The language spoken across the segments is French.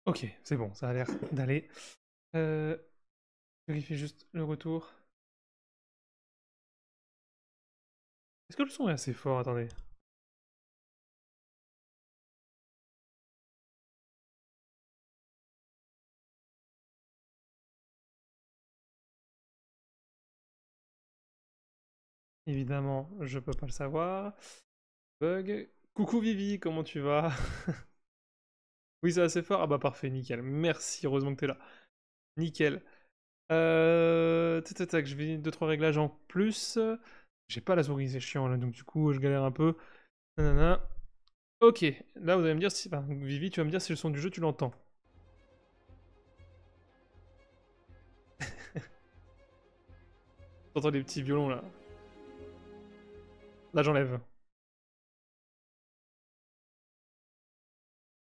Ok, c'est bon, ça a l'air d'aller. Euh, vérifie juste le retour. Est-ce que le son est assez fort? Attendez. Évidemment, je peux pas le savoir. Bug. Coucou Vivi, comment tu vas? Oui, c'est assez fort. Ah bah parfait, nickel. Merci, heureusement que t'es là. Nickel. Tac, tac, tac, je vais deux trois réglages en plus. J'ai pas la souris, c'est chiant là, donc du coup je galère un peu. Nanana. Ok, là vous allez me dire si. Enfin, Vivi, tu vas me dire si le son du jeu tu l'entends. T'entends les petits violons là. Là j'enlève.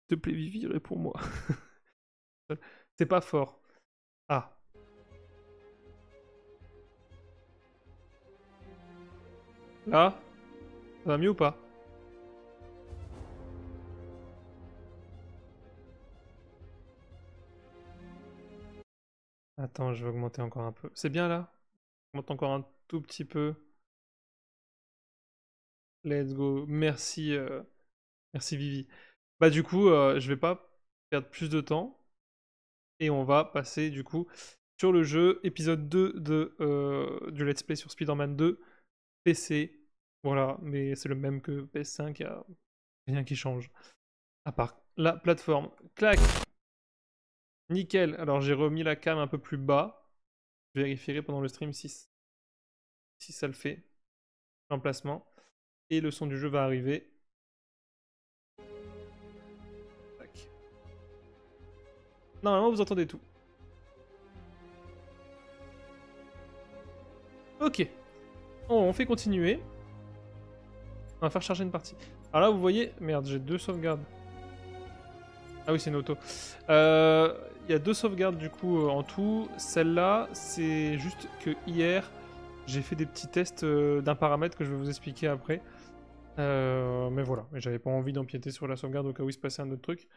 S'il te plaît, Vivi, réponds-moi. C'est pas fort. Ah, là, ça va mieux ou pas? Attends, je vais augmenter encore un peu. C'est bien là? Augmente encore un tout petit peu. Let's go. Merci, merci Vivi. Bah du coup, je vais pas perdre plus de temps. Et on va passer du coup sur le jeu, épisode 2 du Let's Play sur Spider-Man 2, PC. Voilà, mais c'est le même que PS5, il n'y a rien qui change. À part la plateforme. Clac, nickel. Alors j'ai remis la cam un peu plus bas. Je vérifierai pendant le stream si ça le fait. L'emplacement. Et le son du jeu va arriver. Tac. Normalement, vous entendez tout. Ok. On fait continuer. On va faire charger une partie. Alors là, vous voyez... Merde, j'ai deux sauvegardes. Ah oui, c'est une auto. Il y a deux sauvegardes du coup en tout. Celle-là, c'est juste que hier, j'ai fait des petits tests d'un paramètre que je vais vous expliquer après. Mais voilà, mais j'avais pas envie d'empiéter sur la sauvegarde au cas où il se passait un autre truc.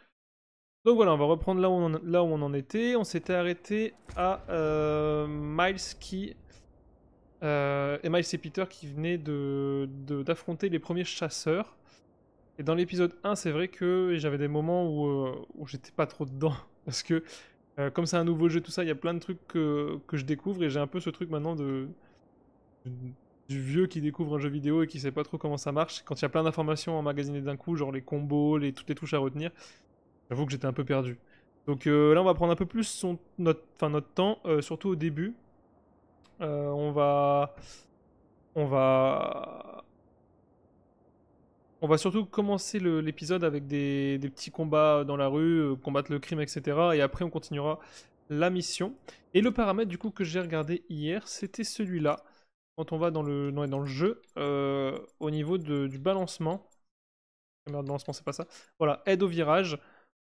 Donc voilà, on va reprendre là où on en était. On s'était arrêté à Miles et Miles et Peter qui venaient d'affronter les premiers chasseurs. Et dans l'épisode 1, c'est vrai que j'avais des moments où j'étais pas trop dedans. Parce que, comme c'est un nouveau jeu, tout ça, il y a plein de trucs que je découvre. Et j'ai un peu ce truc maintenant du vieux qui découvre un jeu vidéo et qui sait pas trop comment ça marche. Quand il y a plein d'informations emmagasinées d'un coup, genre les combos, toutes les touches à retenir, j'avoue que j'étais un peu perdu. Donc là, on va prendre un peu plus notre temps, surtout au début. Euh, on va, on va, On va surtout commencer l'épisode avec des petits combats dans la rue, combattre le crime, etc. Et après, on continuera la mission. Et le paramètre du coup que j'ai regardé hier, c'était celui-là. Quand on va dans le jeu, au niveau du balancement. Merde, balancement, c'est pas ça. Voilà, aide au virage.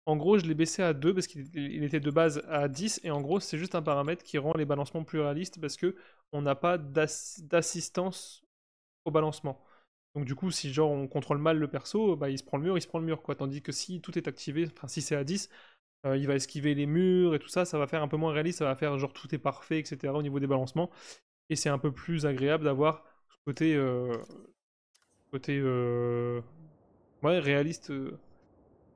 En gros, je l'ai baissé à 2 parce qu'il était de base à 10. Et en gros, c'est juste un paramètre qui rend les balancements plus réalistes parce que on n'a pas d'assistance au balancement. Donc du coup, si genre on contrôle mal le perso, bah il se prend le mur, il se prend le mur quoi. Tandis que si tout est activé, enfin si c'est à 10, il va esquiver les murs et tout ça, ça va faire un peu moins réaliste, ça va faire genre tout est parfait, etc. au niveau des balancements. Et c'est un peu plus agréable d'avoir ce côté ouais, réaliste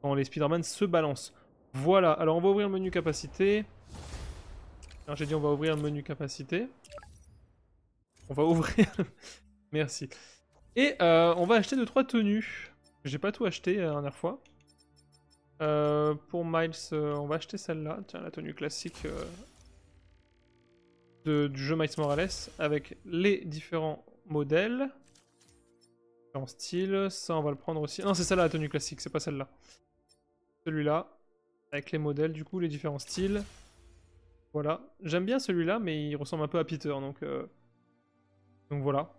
quand les Spider-Man se balancent. Voilà, alors on va ouvrir le menu capacité. Alors j'ai dit on va ouvrir le menu capacité. On va ouvrir. Merci. Et on va acheter 2-3 tenues. J'ai pas tout acheté la dernière fois. Pour Miles, on va acheter celle-là. Tiens, la tenue classique du jeu Miles Morales avec les différents modèles. En style, ça on va le prendre aussi. Non, c'est celle-là la tenue classique, c'est pas celle-là. Celui-là, avec les modèles, du coup, les différents styles. Voilà. J'aime bien celui-là, mais il ressemble un peu à Peter, donc voilà.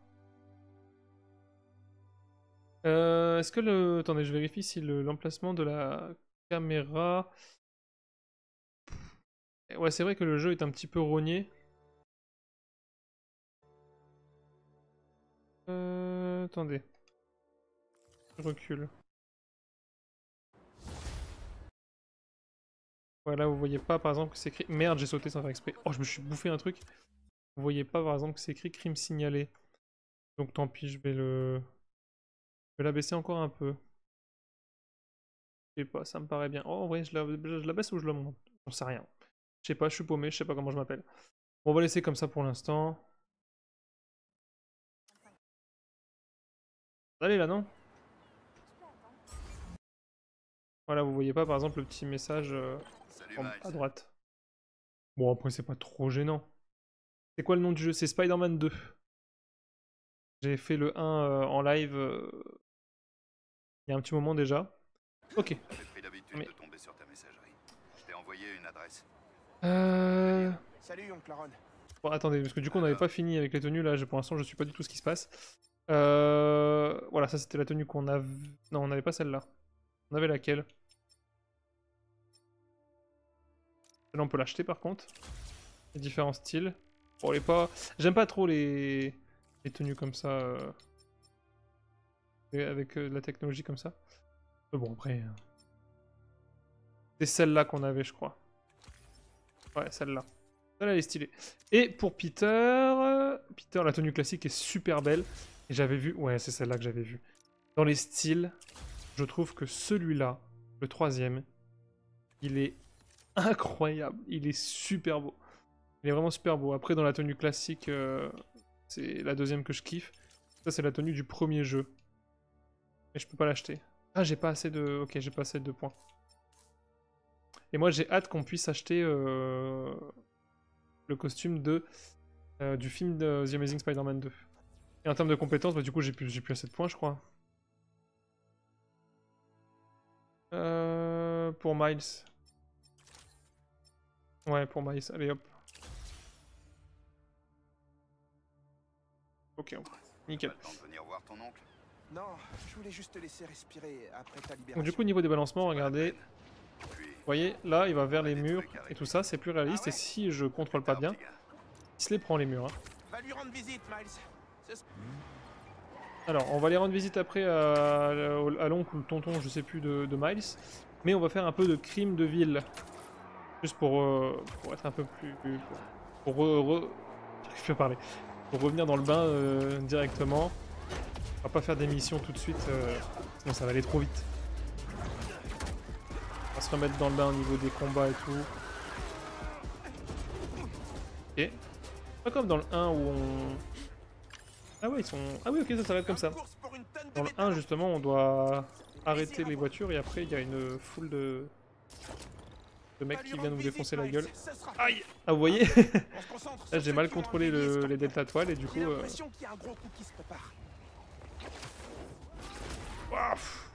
Est-ce que le... Attendez, je vérifie si l'emplacement de la caméra... Ouais, c'est vrai que le jeu est un petit peu rogné. Attendez, je recule. Ouais, là, vous voyez pas, par exemple, que c'est écrit... Merde, j'ai sauté sans faire exprès. Oh, je me suis bouffé un truc. Vous voyez pas, par exemple, que c'est écrit crime signalé. Donc tant pis, je vais la baisser encore un peu. Je sais pas, ça me paraît bien. Oh, en vrai, je la baisse ou je la monte? J'en sais rien. Je sais pas, je suis paumé, je sais pas comment je m'appelle. Bon, on va laisser comme ça pour l'instant. Allez, là, non? Voilà, vous voyez pas, par exemple, le petit message à droite. Bon, après, c'est pas trop gênant. C'est quoi le nom du jeu? C'est Spider-Man 2. J'ai fait le 1 en live il y a un petit moment déjà. Ok. Mais... Salut, oncle Aaron. Bon, attendez, parce que du coup, on n'avait pas fini avec les tenues, là, pour l'instant, je sais pas du tout ce qui se passe. Voilà, ça, c'était la tenue qu'on a... Non, on n'avait pas celle-là. On avait laquelle? Celle-là, on peut l'acheter, par contre. Les différents styles. Bon, les pas... J'aime pas trop les tenues comme ça, avec de la technologie comme ça. Mais bon, après... C'est celle-là qu'on avait, je crois. Ouais, celle-là. Celle-là, elle est stylée. Et pour Peter... Peter, la tenue classique est super belle. Et j'avais vu... Ouais, c'est celle-là que j'avais vue. Dans les styles, je trouve que celui-là, le troisième, il est incroyable. Il est super beau. Il est vraiment super beau. Après, dans la tenue classique, c'est la deuxième que je kiffe. Ça, c'est la tenue du premier jeu. Mais je peux pas l'acheter. Ah, j'ai pas assez de... Ok, j'ai pas assez de points. Et moi, j'ai hâte qu'on puisse acheter le costume du film de The Amazing Spider-Man 2. Et en termes de compétences, bah, du coup, j'ai plus assez de points, je crois. Pour Miles. Ouais, pour Miles. Allez, hop. Ok, nickel. Non, je voulais juste te laisser respirer après ta libération. Donc du coup, au niveau des balancements, regardez. Vous voyez, là, il va vers les murs et tout ça, c'est plus réaliste. Et si je contrôle pas bien, il se les prend les murs. Hein. Va lui rendre visite, Miles. Alors, on va les rendre visite après à l'oncle ou le tonton, je sais plus, de Miles. Mais on va faire un peu de crime de ville. Juste pour être un peu plus... Pour j'arrive plus à parler. Pour revenir dans le bain directement. On va pas faire des missions tout de suite, sinon ça va aller trop vite. On va se remettre dans le bain au niveau des combats et tout. Ok. Pas comme dans le 1 où on... Ah ouais, ils sont... Ah oui, ok, ça s'arrête comme ça. Dans le 1, justement, on doit arrêter les voitures et après, il y a une foule de mecs qui viennent nous défoncer la gueule. Aïe! Ah, vous voyez? Là, j'ai mal contrôlé les delta toiles et du coup... Waf.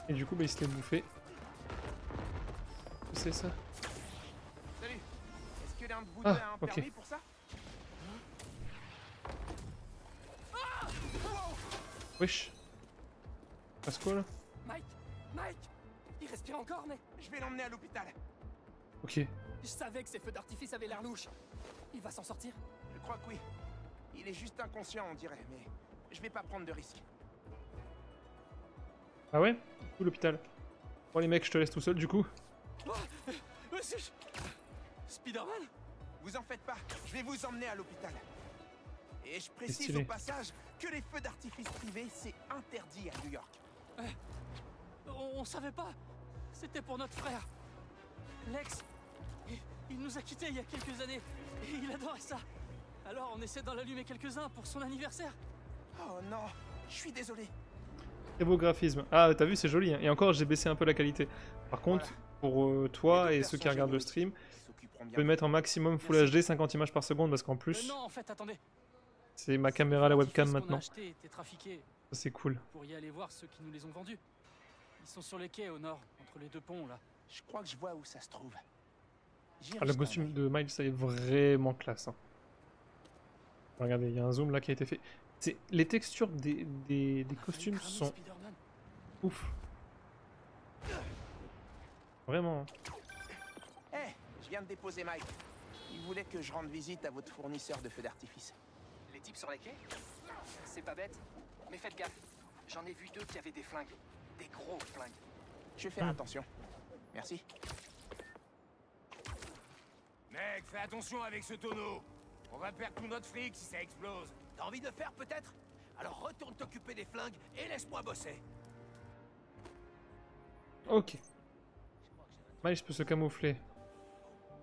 Et du coup, bah, il se l'est bouffé. C'est ça? Salut. Est-ce que l'un de vous Ah, a un permis pour ça? Wesh. Passe quoi là? Mike, il respire encore, mais je vais l'emmener à l'hôpital. Ok. Je savais que ces feux d'artifice avaient l'air louches. Il va s'en sortir? Je crois que oui. Il est juste inconscient, on dirait, mais je vais pas prendre de risques. Ah ouais? Où l'hôpital? Bon les mecs, je te laisse tout seul du coup. Spider-Man? Vous en faites pas, je vais vous emmener à l'hôpital. Et je précise au passage que les feux d'artifice privés, c'est interdit à New York. On savait pas. C'était pour notre frère. Lex, il nous a quittés il y a quelques années. Et il adorait ça. Alors on essaie d'en allumer quelques-uns pour son anniversaire. Oh non, je suis désolé. Très beau graphisme. Ah, t'as vu, c'est joli. Hein. Et encore, j'ai baissé un peu la qualité. Par contre, pour toi et ceux qui regardent le stream, je peux le mettre en maximum Full HD, 50 images par seconde, parce qu'en plus, non, en fait, attendez. c'est ma caméra, la webcam maintenant. Ça, c'est cool. Pour y aller voir ceux qui nous les ont vendus. Ils sont sur les quais au nord, entre les deux ponts, là. Je crois que je vois où ça se trouve. Ah, le costume de Miles, ça est vraiment classe. Hein. Regardez, il y a un zoom là qui a été fait. Les textures des costumes sont ouf. Vraiment. Hey, je viens de déposer Mike. Il voulait que je rende visite à votre fournisseur de feux d'artifice. Les types sur les quais? C'est pas bête, mais faites gaffe. J'en ai vu deux qui avaient des flingues. Des gros flingues. Je vais faire attention. Merci. Mec, fais attention avec ce tonneau. On va perdre tout notre fric si ça explose. T'as envie de faire peut-être? Alors retourne t'occuper des flingues et laisse-moi bosser. Ok. Miles peut se camoufler.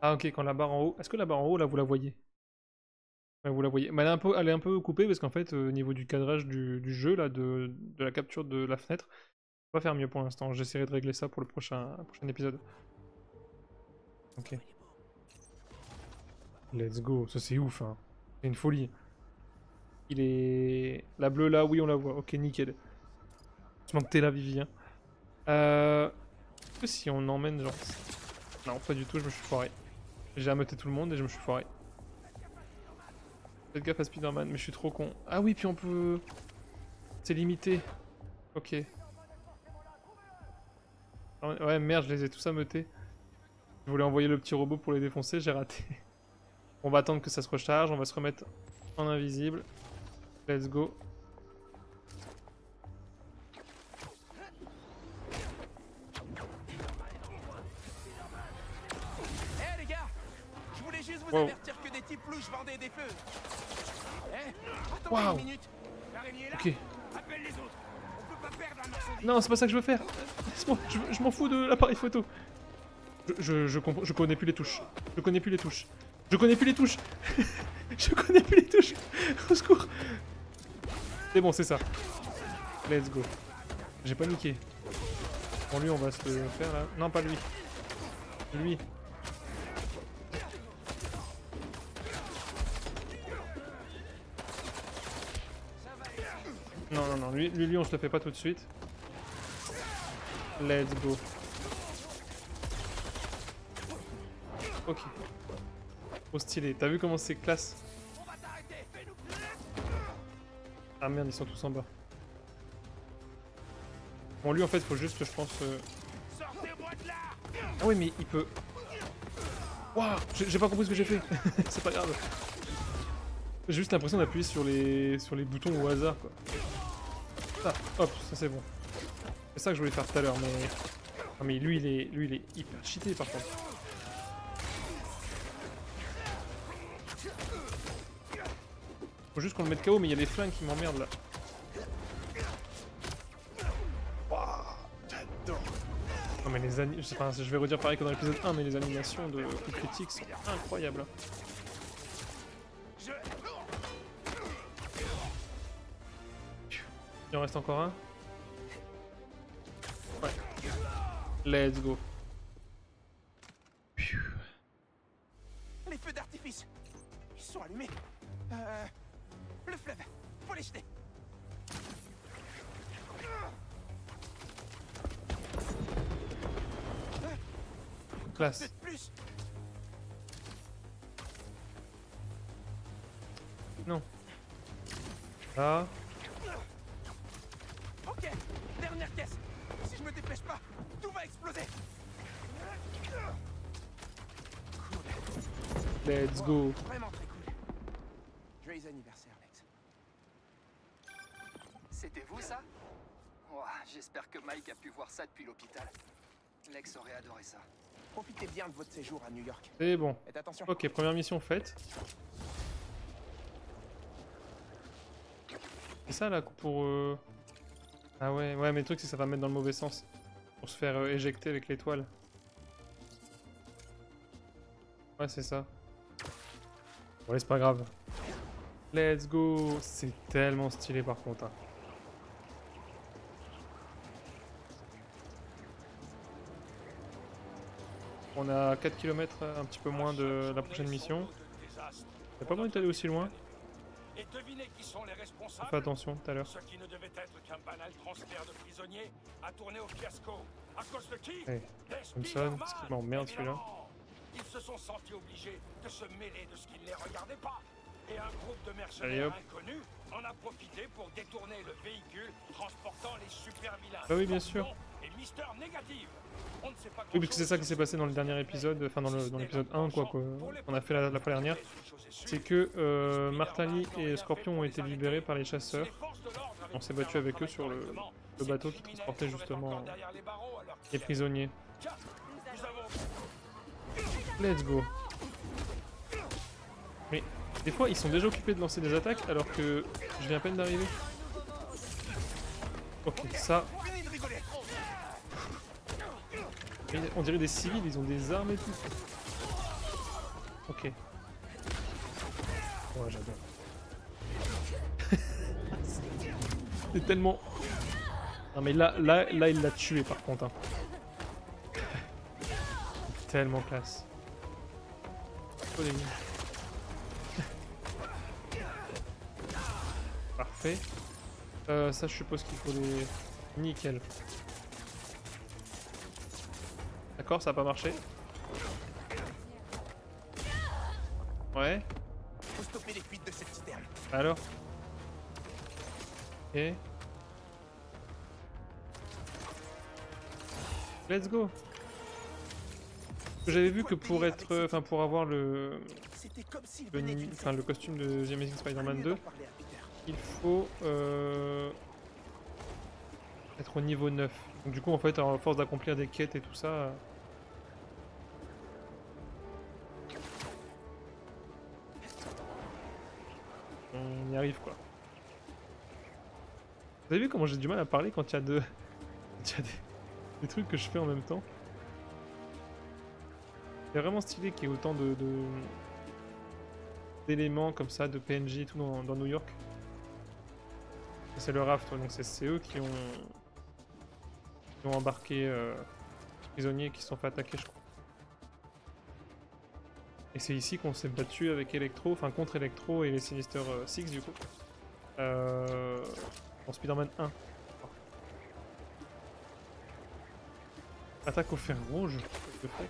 Ah ok, quand la barre en haut... Est-ce que la barre en haut, là, vous la voyez? Ouais, vous la voyez. Mais elle est un peu coupée parce qu'en fait, au niveau du cadrage du jeu, là, de la capture de la fenêtre, on va faire mieux pour l'instant. J'essaierai de régler ça pour le prochain épisode. Ok. Let's go. Ça, c'est ouf, hein. C'est une folie. Il est... La bleue, là, oui, on la voit. Ok, nickel. Je manque t'es là, Vivien. Est-ce que si on emmène, genre... Non, pas du tout, je me suis foiré. J'ai ameuté tout le monde et je me suis foiré. Faites gaffe à Spider-Man, mais je suis trop con. Ah oui, puis on peut... C'est limité. Ok. Ouais, merde, je les ai tous ameutés. Je voulais envoyer le petit robot pour les défoncer, j'ai raté. On va attendre que ça se recharge, on va se remettre en invisible. Let's go. Eh les gars, je voulais juste vous avertir que des types louches vendaient des feux. Eh, attends une minute. L'araignée est là. Ok. Appelle les autres. On peut pas perdre un morceau. Non, c'est pas ça que je veux faire. Laisse-moi, je m'en fous de l'appareil photo. Je connais plus les touches. Je connais plus les touches. Je connais plus les touches. Je connais plus les touches. Au secours. C'est bon, c'est ça. Let's go. J'ai paniqué. Bon, lui, on va se le faire là. Non, pas lui. Lui. Non, non, non. Lui, on se le fait pas tout de suite. Let's go. Ok. Trop stylé. T'as vu comment c'est classe? Ah merde, ils sont tous en bas. Bon, lui en fait, faut juste, je pense. Ah oui, mais il peut. Waouh, j'ai pas compris ce que j'ai fait. C'est pas grave. J'ai juste l'impression d'appuyer sur les boutons au hasard, quoi. Ça, hop, ça c'est bon. C'est ça que je voulais faire tout à l'heure, mais. Ah, mais lui, il est hyper cheaté par contre. Faut juste qu'on le mette KO, mais il y a des flingues qui m'emmerdent là. Waouh, j'adore. Non mais les animations, enfin, je vais redire pareil que dans l'épisode 1, mais les animations de coups critiques sont incroyables. Il en reste encore un. Ouais. Let's go. Les feux d'artifice, ils sont allumés. Le fleuve, faut les jeter. Classe. Plus. Non. Ah. Ok, dernière caisse. Si je me dépêche pas, tout va exploser. Cool. Let's go. Vraiment très cool. Joyeux anniversaire, Lex. C'était vous, ça? Ouah, j'espère que Mike a pu voir ça depuis l'hôpital. Lex aurait adoré ça. Profitez bien de votre séjour à New York. C'est bon. Faites attention. Ok, première mission faite. C'est ça là pour... Ah ouais, ouais, mais le truc c'est que ça va me mettre dans le mauvais sens. Pour se faire éjecter avec l'étoile. Ouais, c'est ça. Ouais, c'est pas grave. Let's go. C'est tellement stylé par contre. Hein. On a 4 km, un petit peu moins de la prochaine mission. Y'a pas moyen d'aller aussi loin. Et devinez qui sont les responsables. Fais attention tout à l'heure. Ce qui ne devait être qu'un banal transfert de prisonniers a tourné au fiasco. À cause de qui? Hey, Thompson, ce qui m'emmerde celui-là. Ils se sont sentis obligés de se mêler de ce qui ne les regardait pas. Et un groupe de Allez, mercenaires hop. inconnus en a profité pour détourner le véhicule transportant les super vilains. Bah oui, bien sûr. Et Mister Négative. On ne sait pas Oui, parce que c'est ça qui s'est passé dans le dernier épisode, enfin dans l'épisode 1 quoi, qu'on a fait la fois dernière. C'est que Martali et Scorpion ont été libérés par les chasseurs. On s'est battu avec eux sur le bateau qui transportait justement les prisonniers. Let's go. Mais des fois, ils sont déjà occupés de lancer des attaques alors que je viens à peine d'arriver. Ok, ça... Fini de rigoler. Mais on dirait des civils, ils ont des armes et tout. Ok. Ouais, j'adore. C'est tellement... Non mais là, il l'a tué par contre. Hein. Tellement classe. Oh, les gars. Parfait. Ça, je suppose qu'il faut les... Nickel. D'accord, ça a pas marché. Ouais. Faut stopper les fuites de cette citerne. Alors. Ok. Let's go. J'avais vu que pour être, enfin pour avoir C'était comme s'il venait d'une le costume de The Amazing Spider-Man 2, parler à Peter. il faut être au niveau 9. Donc du coup en fait à force d'accomplir des quêtes et tout ça. On y arrive quoi. Vous avez vu comment j'ai du mal à parler quand il y a, quand il y a des trucs que je fais en même temps. C'est vraiment stylé qu'il y ait autant d'éléments comme ça, de PNJ et tout dans New York. C'est le raft, donc c'est eux qui ont embarqué les prisonniers qui se sont fait attaquer, je crois. Et c'est ici qu'on s'est battu avec Electro, enfin contre Electro et les Sinister Six du coup. Dans Spider-Man 1. Attaque au fer rouge, de fait.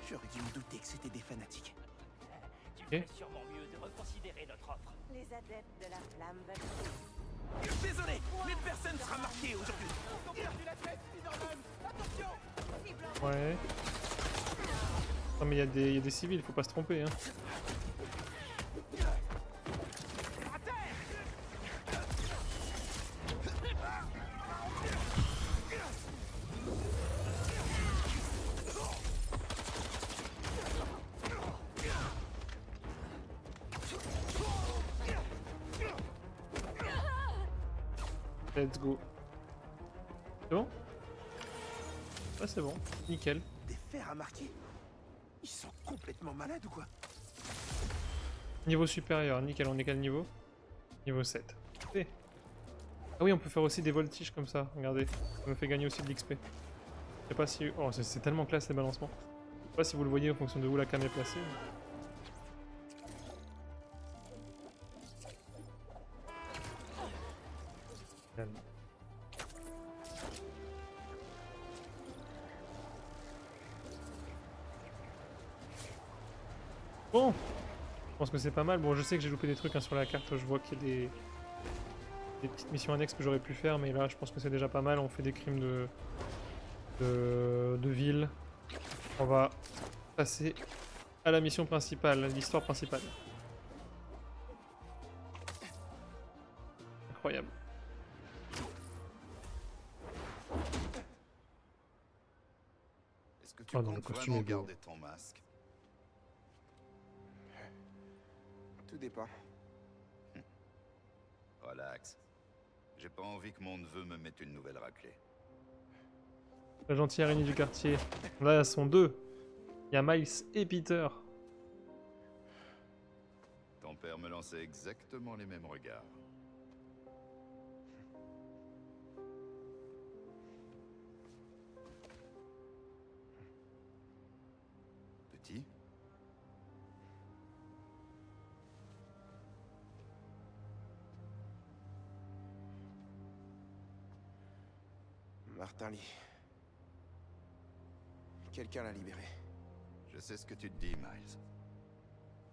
J'aurais dû me douter que c'était des fanatiques. Tu ferais sûrement mieux de reconsidérer notre offre. Les adeptes de la flamme veulent... Désolé, mais personne sera marqué aujourd'hui. Ouais. Non mais il y a des civils, faut pas se tromper hein. Let's go. C'est bon? Ouais c'est bon, nickel. Des fers à marquer? Ils sont complètement malades ou quoi? Niveau supérieur, nickel, on est quel niveau? Niveau 7. Eh. Ah oui, on peut faire aussi des voltiges comme ça, regardez. Ça me fait gagner aussi de l'XP. Je sais pas si... Oh, c'est tellement classe les balancements. Je sais pas si vous le voyez en fonction de où la cam est placée. Mais... Bon, je pense que c'est pas mal. Bon, je sais que j'ai loupé des trucs hein, sur la carte. Je vois qu'il y a des petites missions annexes que j'aurais pu faire, mais là, je pense que c'est déjà pas mal. On fait des crimes de ville. On va passer à la mission principale, l'histoire principale. Incroyable. Est-ce que tu Oh non, le comptes costume vraiment est beau. garder ton masque? Tout dépend. Relax. J'ai pas envie que mon neveu me mette une nouvelle raclée. La gentille araignée du quartier. Là, elles sont deux. Il y a Miles et Peter. Ton père me lançait exactement les mêmes regards. Petit? Martin Lee. Quelqu'un l'a libéré. Je sais ce que tu te dis, Miles.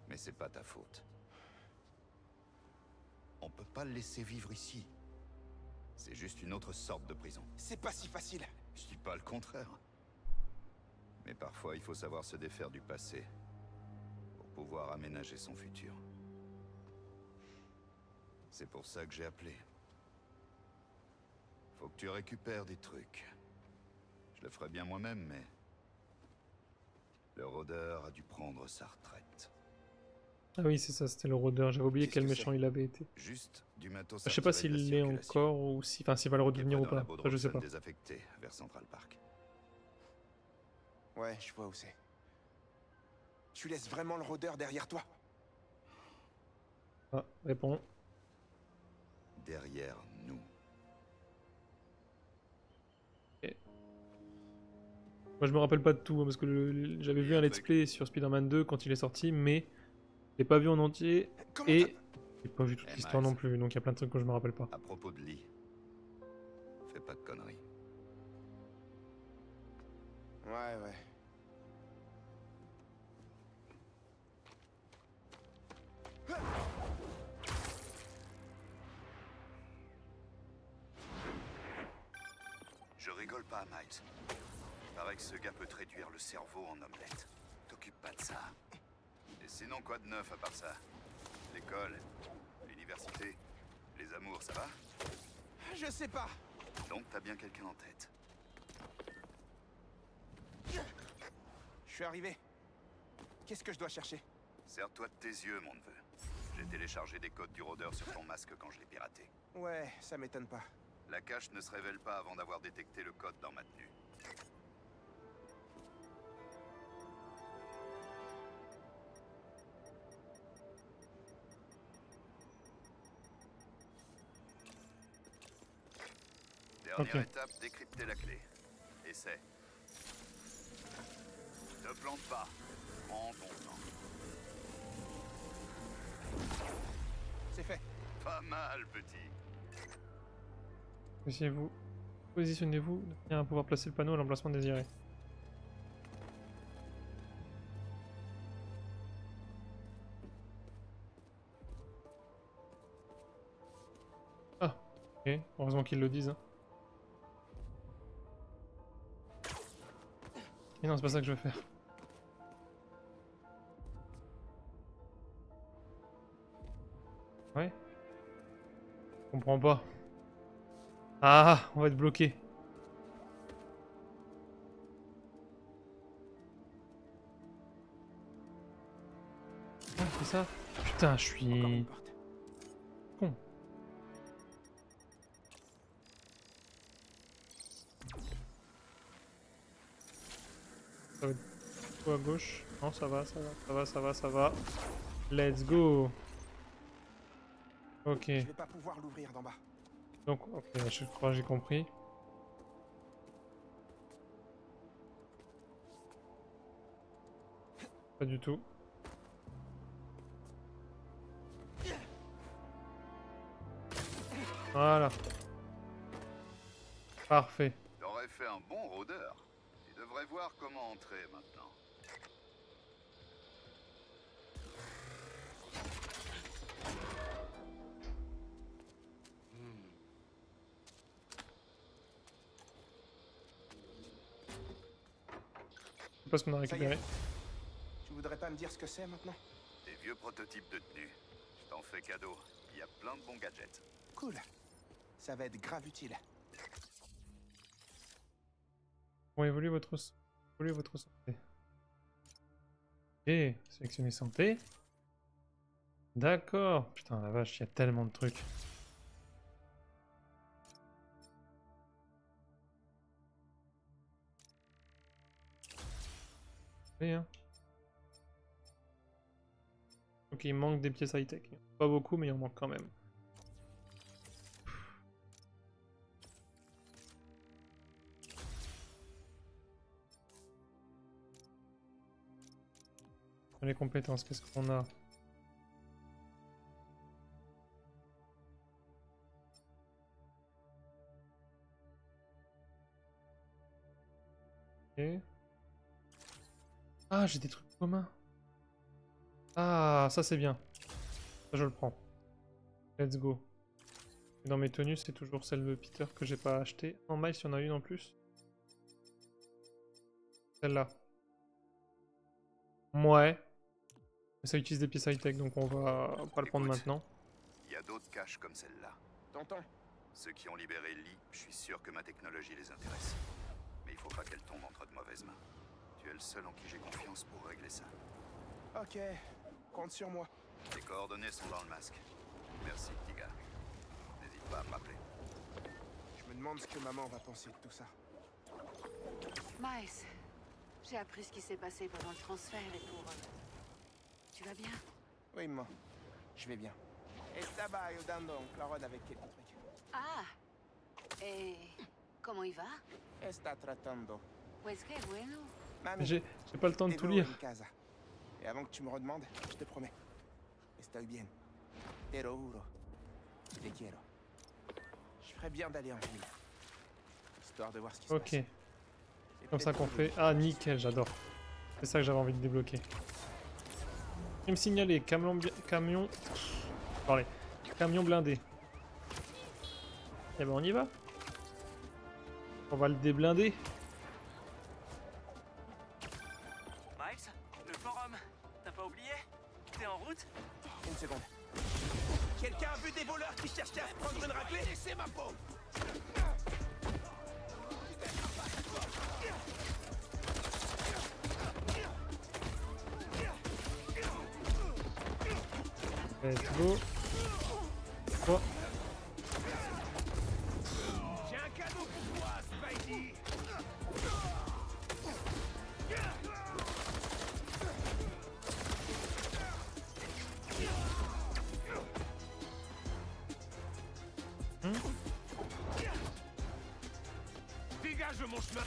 Mais c'est pas ta faute. On peut pas le laisser vivre ici. C'est juste une autre sorte de prison. C'est pas si facile. Je dis pas le contraire. Mais parfois, il faut savoir se défaire du passé pour pouvoir aménager son futur. C'est pour ça que j'ai appelé. Faut que tu récupères des trucs. Je le ferais bien moi-même, mais... Le rôdeur a dû prendre sa retraite. Ah oui, c'est ça, c'était le rôdeur. J'avais oublié Qu'est-ce quel que méchant c'est? il avait été. Juste du matos Je sais pas retiré de la s'il l'est circulation, encore ou si... Enfin, s'il va le qui est redevenir ou près d'un pas. labo de Ça, je sais Roxxon pas. désaffecté vers Central Park. Ouais, je vois où c'est. Tu laisses vraiment le rôdeur derrière toi? Ah, réponds. Derrière nous. Moi, je me rappelle pas de tout, hein, parce que j'avais vu un let's play sur Spider-Man 2 quand il est sorti, mais je l'ai pas vu en entier, Comment et j'ai pas vu toute Eh, l'histoire Miles. non plus, donc il y a plein de trucs que je me rappelle pas. À propos de Lee. Fais pas de conneries. Ouais, ouais. Je rigole pas, Miles. Paraît que ce gars peut te réduire le cerveau en omelette. T'occupe pas de ça. Et sinon, quoi de neuf à part ça? L'école, l'université, les amours, ça va? Je sais pas. Donc t'as bien quelqu'un en tête. Je suis arrivé. Qu'est-ce que je dois chercher? Sers-toi de tes yeux, mon neveu. J'ai téléchargé des codes du rôdeur sur ton masque quand je l'ai piraté. Ouais, ça m'étonne pas. La cache ne se révèle pas avant d'avoir détecté le code dans ma tenue. Dernière Ok. étape, décrypter la clé. Essaie. Ne plante pas. Prends ton temps. C'est fait. Pas mal, petit. Positionnez-vous. Positionnez-vous de manière à pouvoir placer le panneau à l'emplacement désiré. Ah, ok. Heureusement qu'ils le disent. Hein. Mais non, c'est pas ça que je veux faire. Ouais. Je comprends pas. Ah, on va être bloqué. Ah, c'est ça? Putain, je Encore une suis porte. con. Ça va être tout à gauche. Non, ça va, ça va, ça va, ça va, ça va. Let's go. Ok. Je vais pas pouvoir l'ouvrir d'en bas. Donc, ok, je crois que j'ai compris. Pas du tout. Voilà. Parfait. T'aurais fait un bon rôdeur. Tu devrais voir comment entrer maintenant. Je sais pas ce qu'on a Ça y est. récupéré. Tu voudrais pas me dire ce que c'est maintenant? Des vieux prototypes de tenue. Je t'en fais cadeau. Il y a plein de bons gadgets. Cool. Ça va être grave utile. Pour évoluer votre santé. Ok, sélectionner santé. D'accord. Putain, la vache, il y a tellement de trucs. Oui, hein. Ok, il manque des pièces high-tech. Pas beaucoup, mais il en manque quand même. Les compétences, qu'est-ce qu'on a? Ok. Ah, j'ai des trucs communs. Ah, ça c'est bien. Ça, je le prends. Let's go. Et dans mes tenues, c'est toujours celle de Peter que j'ai pas acheté. En Miles, il y en a une en plus. Celle-là. Ouais. Mais ça utilise des pièces high-tech, donc on va pas le prendre Écoute. maintenant. Il y a d'autres caches comme celle-là. Tonton, Ceux qui ont libéré Lee, je suis sûr que ma technologie les intéresse. Mais il faut pas qu'elle tombe entre de mauvaises mains. Tu es le seul en qui j'ai confiance pour régler ça. Ok, compte sur moi. Les coordonnées sont dans le masque. Merci, petit gars. N'hésite pas à me rappeler. Je me demande ce que maman va penser de tout ça. Miles, j'ai appris ce qui s'est passé pendant le transfert et pour... Tu vas bien? Oui, maman. Je vais bien. Estaba ayudando en Claron avec quelques trucs. Ah! Et... comment il va? Está tratando. Pues que bueno. Mami, J'ai pas le temps de te tout veo lire. en casa. Et avant que tu me redemandes, je te promets. Estoy bien. Te lo juro. Te quiero. Je ferais bien d'aller en ville. Histoire de voir ce qui se Ok. passe. C'est Comme ça peut-être qu'on plus fait. logique. Ah, nickel, j'adore. C'est ça que j'avais envie de débloquer. Il me signalait camion... Parlez. Camion blindé. Eh ben on y va. On va le déblinder. Miles, le forum, t'as pas oublié? T'es en route? Une seconde. Quelqu'un a vu des voleurs qui cherchaient à se prendre une raclée? Laissez ma peau. Let's go. Oh. J'ai un cadeau pour toi, Spidey. Dégage de mon chemin.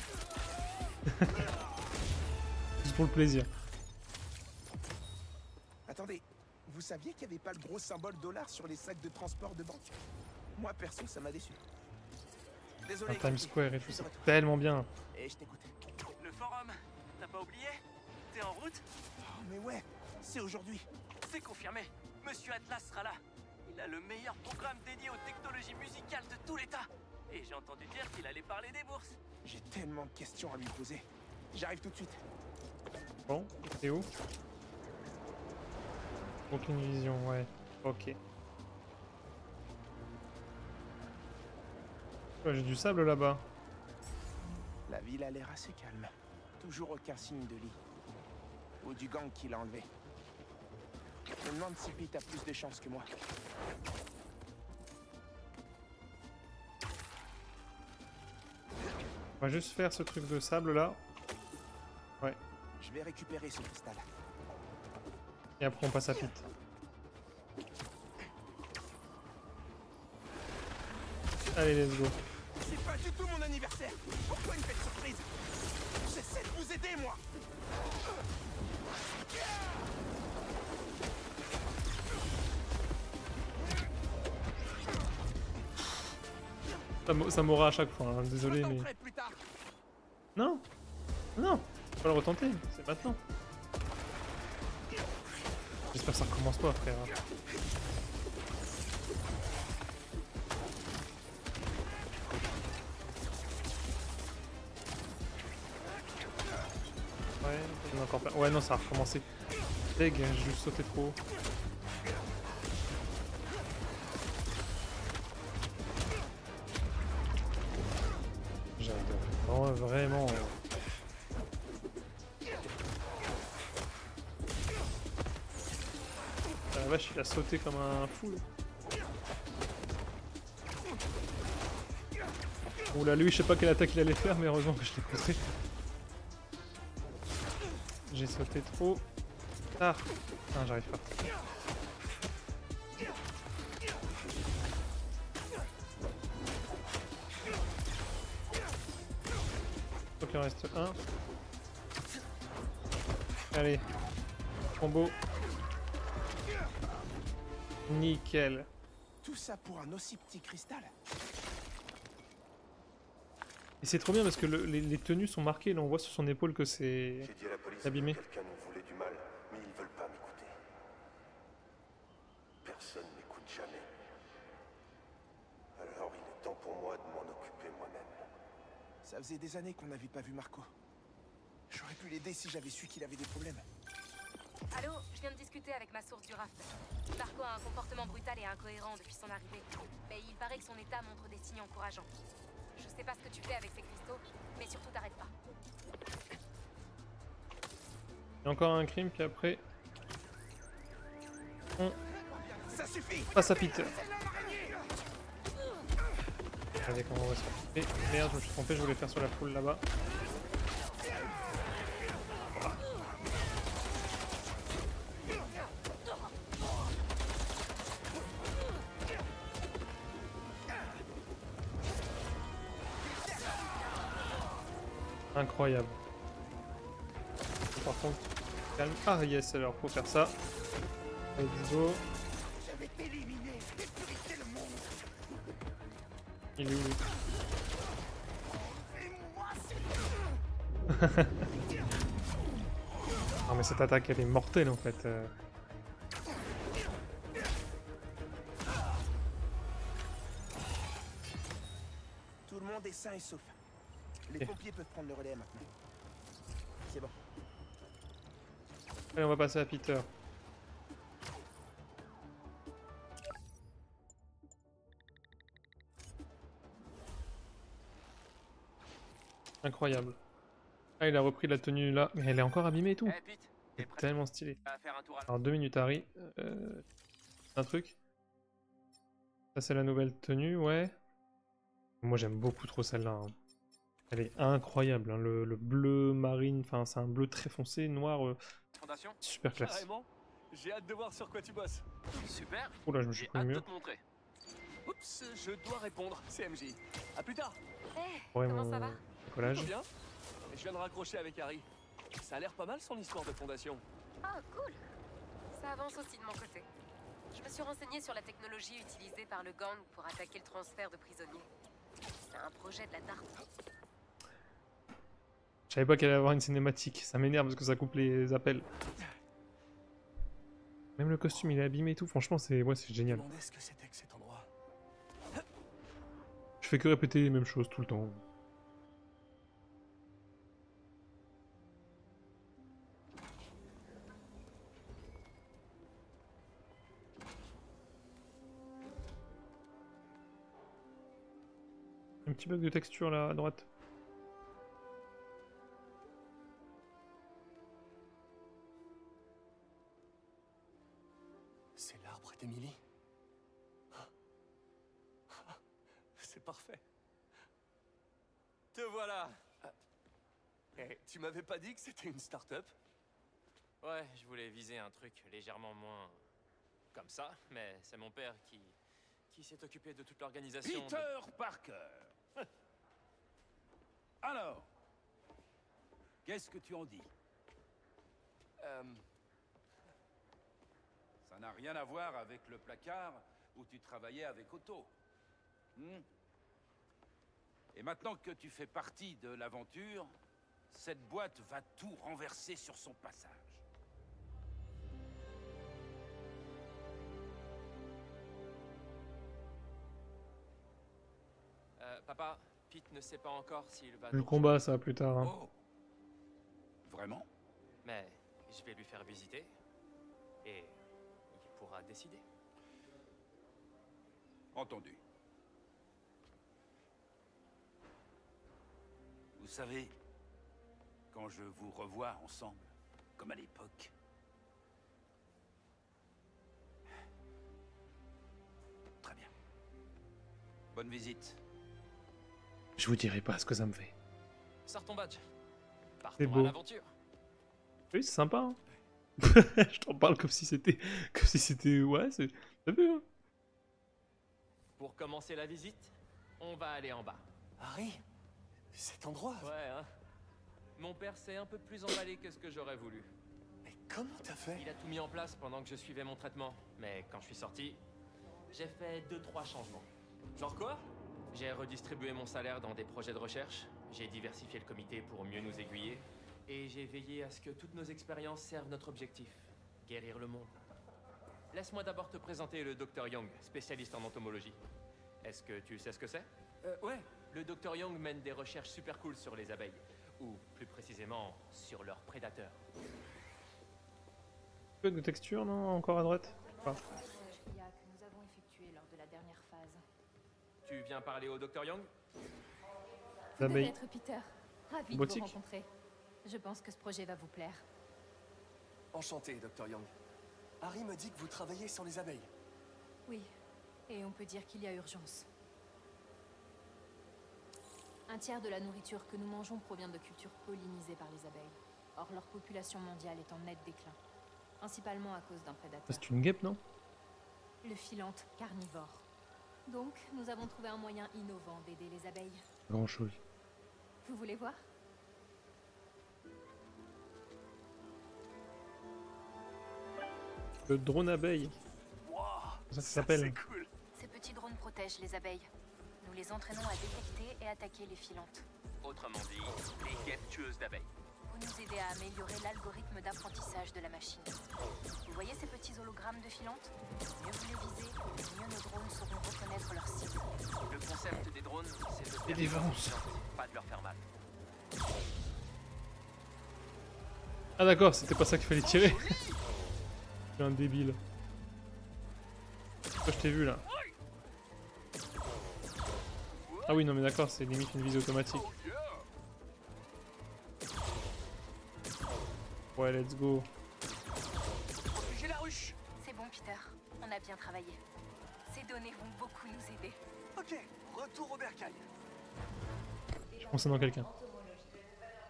Juste pour le plaisir. Attendez, vous saviez qu'il n'y avait pas le gros symbole dollar sur les sacs de transport de banque? Moi, perso, ça m'a déçu. Désolé. Un Times Grumpy, Square et je tout, suis de c'est retour. tellement bien. Et je t'écoute. Le forum, t'as pas oublié? T'es en route? Oh, mais ouais, c'est aujourd'hui. C'est confirmé. Monsieur Atlas sera là. Il a le meilleur programme dédié aux technologies musicales de tout l'État. Et j'ai entendu dire qu'il allait parler des bourses. J'ai tellement de questions à lui poser. J'arrive tout de suite. Bon, c'est où? Aucune vision, ouais. Ok. Ouais, j'ai du sable là-bas. La ville a l'air assez calme. Toujours aucun signe de Lee. Ou du gang qui l'a enlevé. Je me demande si Pete a plus de chance que moi. On va juste faire ce truc de sable là. Ouais. Je vais récupérer ce cristal. Et après on passe à Pete. Allez, let's go. C'est pas du tout mon anniversaire. Pourquoi une fête surprise? J'essaie de vous aider, moi. Ça m'aura à chaque fois, hein, désolé Je mais... retenterai plus tard. Non. Non, faut pas le retenter, c'est maintenant. J'espère que ça recommence pas, frère. Ouais, il y en a encore plein. Ouais, non, ça a recommencé. Deg, j'ai juste sauté trop haut. J'adore. Oh, vraiment. La vache, il a sauté comme un fou. Là. Oula, lui, je sais pas quelle attaque il allait faire, mais heureusement que je l'ai contré. J'ai sauté trop tard. Ah, j'arrive pas. Donc il en reste un. Allez. Combo. Nickel. Tout ça pour un aussi petit cristal? Et c'est trop bien parce que les tenues sont marquées, là on voit sur son épaule que c'est J'ai dit à la police abîmé. que quelqu'un nous voulait du mal, mais ils veulent pas m'écouter. Personne n'écoute jamais. Alors il est temps pour moi de m'en occuper moi-même. Ça faisait des années qu'on n'avait pas vu Marco. J'aurais pu l'aider si j'avais su qu'il avait des problèmes. Allô, je viens de discuter avec ma source du raft. Marco a un comportement brutal et incohérent depuis son arrivée. Mais il paraît que son état montre des signes encourageants. Je sais pas ce que tu fais avec ces cristaux, mais surtout t'arrête pas. Il y a encore un crime, puis après... On Ça suffit. passe à Peter. Regardez comment on va se faire. Merde, je me suis trompé, je voulais faire sur la foule là-bas. Incroyable. Par contre, calme. Ah yes, alors faut faire ça. Let's go. Je vais t'éliminer et purifier le monde. Il est où lui? Et moi, c'est... Non mais cette attaque elle est mortelle en fait. Tout le monde est sain et sauf. Les pompiers peuvent prendre le relais maintenant. C'est bon. Allez, on va passer à Peter. Incroyable. Ah, il a repris la tenue là. Mais elle est encore abîmée et tout. Eh, Pete, t'es C'est prêt tellement stylé. à faire un tour à... Alors 2 minutes Harry. Un truc. Ça c'est la nouvelle tenue, ouais. Moi j'aime beaucoup trop celle-là. Hein. Elle est incroyable. Hein. Le bleu marine, enfin c'est un bleu très foncé, noir. Fondation? Super classe. Carrément. J'ai hâte de voir sur quoi tu bosses. Super. Oula, je me suis J'ai pris hâte de mieux. te montrer. Oups, je dois répondre. C'est MJ. À plus tard. Ouais, Comment mon ça va? collage. Bien. Je viens de raccrocher avec Harry. Ça a l'air pas mal son histoire de fondation. Ah, cool. Ça avance aussi de mon côté. Je me suis renseignée sur la technologie utilisée par le gang pour attaquer le transfert de prisonniers. C'est un projet de la DARPA. Je savais pas qu'elle allait avoir une cinématique. Ça m'énerve parce que ça coupe les appels. Même le costume il est abîmé et tout. Franchement, c'est ouais, c'est Je me génial. demandais ce que c'était que cet endroit. Je fais que répéter les mêmes choses tout le temps. Un petit bug de texture là à droite. C'est l'arbre d'Emily. C'est parfait. Te voilà. Eh, tu m'avais pas dit que c'était une start-up? Ouais, je voulais viser un truc légèrement moins... comme ça, mais c'est mon père qui s'est occupé de toute l'organisation. Peter Parker. Alors, qu'est-ce que tu en dis? Ça n'a rien à voir avec le placard où tu travaillais avec Otto. Et maintenant que tu fais partie de l'aventure, cette boîte va tout renverser sur son passage. Papa, Pete ne sait pas encore s'il va... Le nous combat ça plus tard. Hein. Oh. Vraiment? Mais je vais lui faire visiter et il pourra décider. Entendu. Vous savez, quand je vous revois ensemble, comme à l'époque... Très bien. Bonne visite. Je vous dirai pas ce que ça me fait. Sors ton badge. C'est Partons beau. à l'aventure. Oui, c'est sympa. Hein. Je t'en parle comme si c'était... Comme si c'était... Ouais, c'est... T'as vu, hein. Pour commencer la visite, on va aller en bas. Harry, cet endroit... Ouais, hein. Mon père s'est un peu plus emballé que ce que j'aurais voulu. Mais comment t'as fait? Il a tout mis en place pendant que je suivais mon traitement. Mais quand je suis sorti, j'ai fait 2-3 changements. Genre quoi? J'ai redistribué mon salaire dans des projets de recherche, j'ai diversifié le comité pour mieux nous aiguiller, et j'ai veillé à ce que toutes nos expériences servent notre objectif, guérir le monde. Laisse-moi d'abord te présenter le Dr Young, spécialiste en entomologie. Est-ce que tu sais ce que c'est? Ouais. Le Dr Young mène des recherches super cool sur les abeilles, ou plus précisément sur leurs prédateurs. Bug de texture, non? Encore à droite? Ah. que nous avons effectué lors de la dernière phase. Tu viens parler au Dr Young? Vous devez être Peter. Ravi de vous Robotique. rencontrer. Je pense que ce projet va vous plaire. Enchanté, Dr Young. Harry me dit que vous travaillez sur les abeilles. Oui, et on peut dire qu'il y a urgence. Un tiers de la nourriture que nous mangeons provient de cultures pollinisées par les abeilles. Or, leur population mondiale est en net déclin. Principalement à cause d'un prédateur. C'est une guêpe, non? Le philanthe carnivore. Donc, nous avons trouvé un moyen innovant d'aider les abeilles. Grand chose. Vous voulez voir? Le drone abeille. Ça s'appelle. Cool. Ces petits drones protègent les abeilles. Nous les entraînons à détecter et attaquer les filantes. Autrement dit, les guêpes tueuses d'abeilles. Vous nous aidez à améliorer l'algorithme d'apprentissage de la machine. Vous voyez ces petits hologrammes de filantes? Mieux vous les visez, mieux nos drones sauront reconnaître leur cible. Le concept des drones, c'est de Et des valences. pas de leur faire mal. Ah d'accord, c'était pas ça qu'il fallait tirer. Je suis un débile. Pourquoi je t'ai vu là? Ah oui, non mais d'accord, c'est limite une visée automatique. Ouais, let's go. J'ai la ruche. C'est bon, Peter. On a bien travaillé. Ces données vont beaucoup nous aider. Ok, retour au bercail. Je concerne quelqu'un.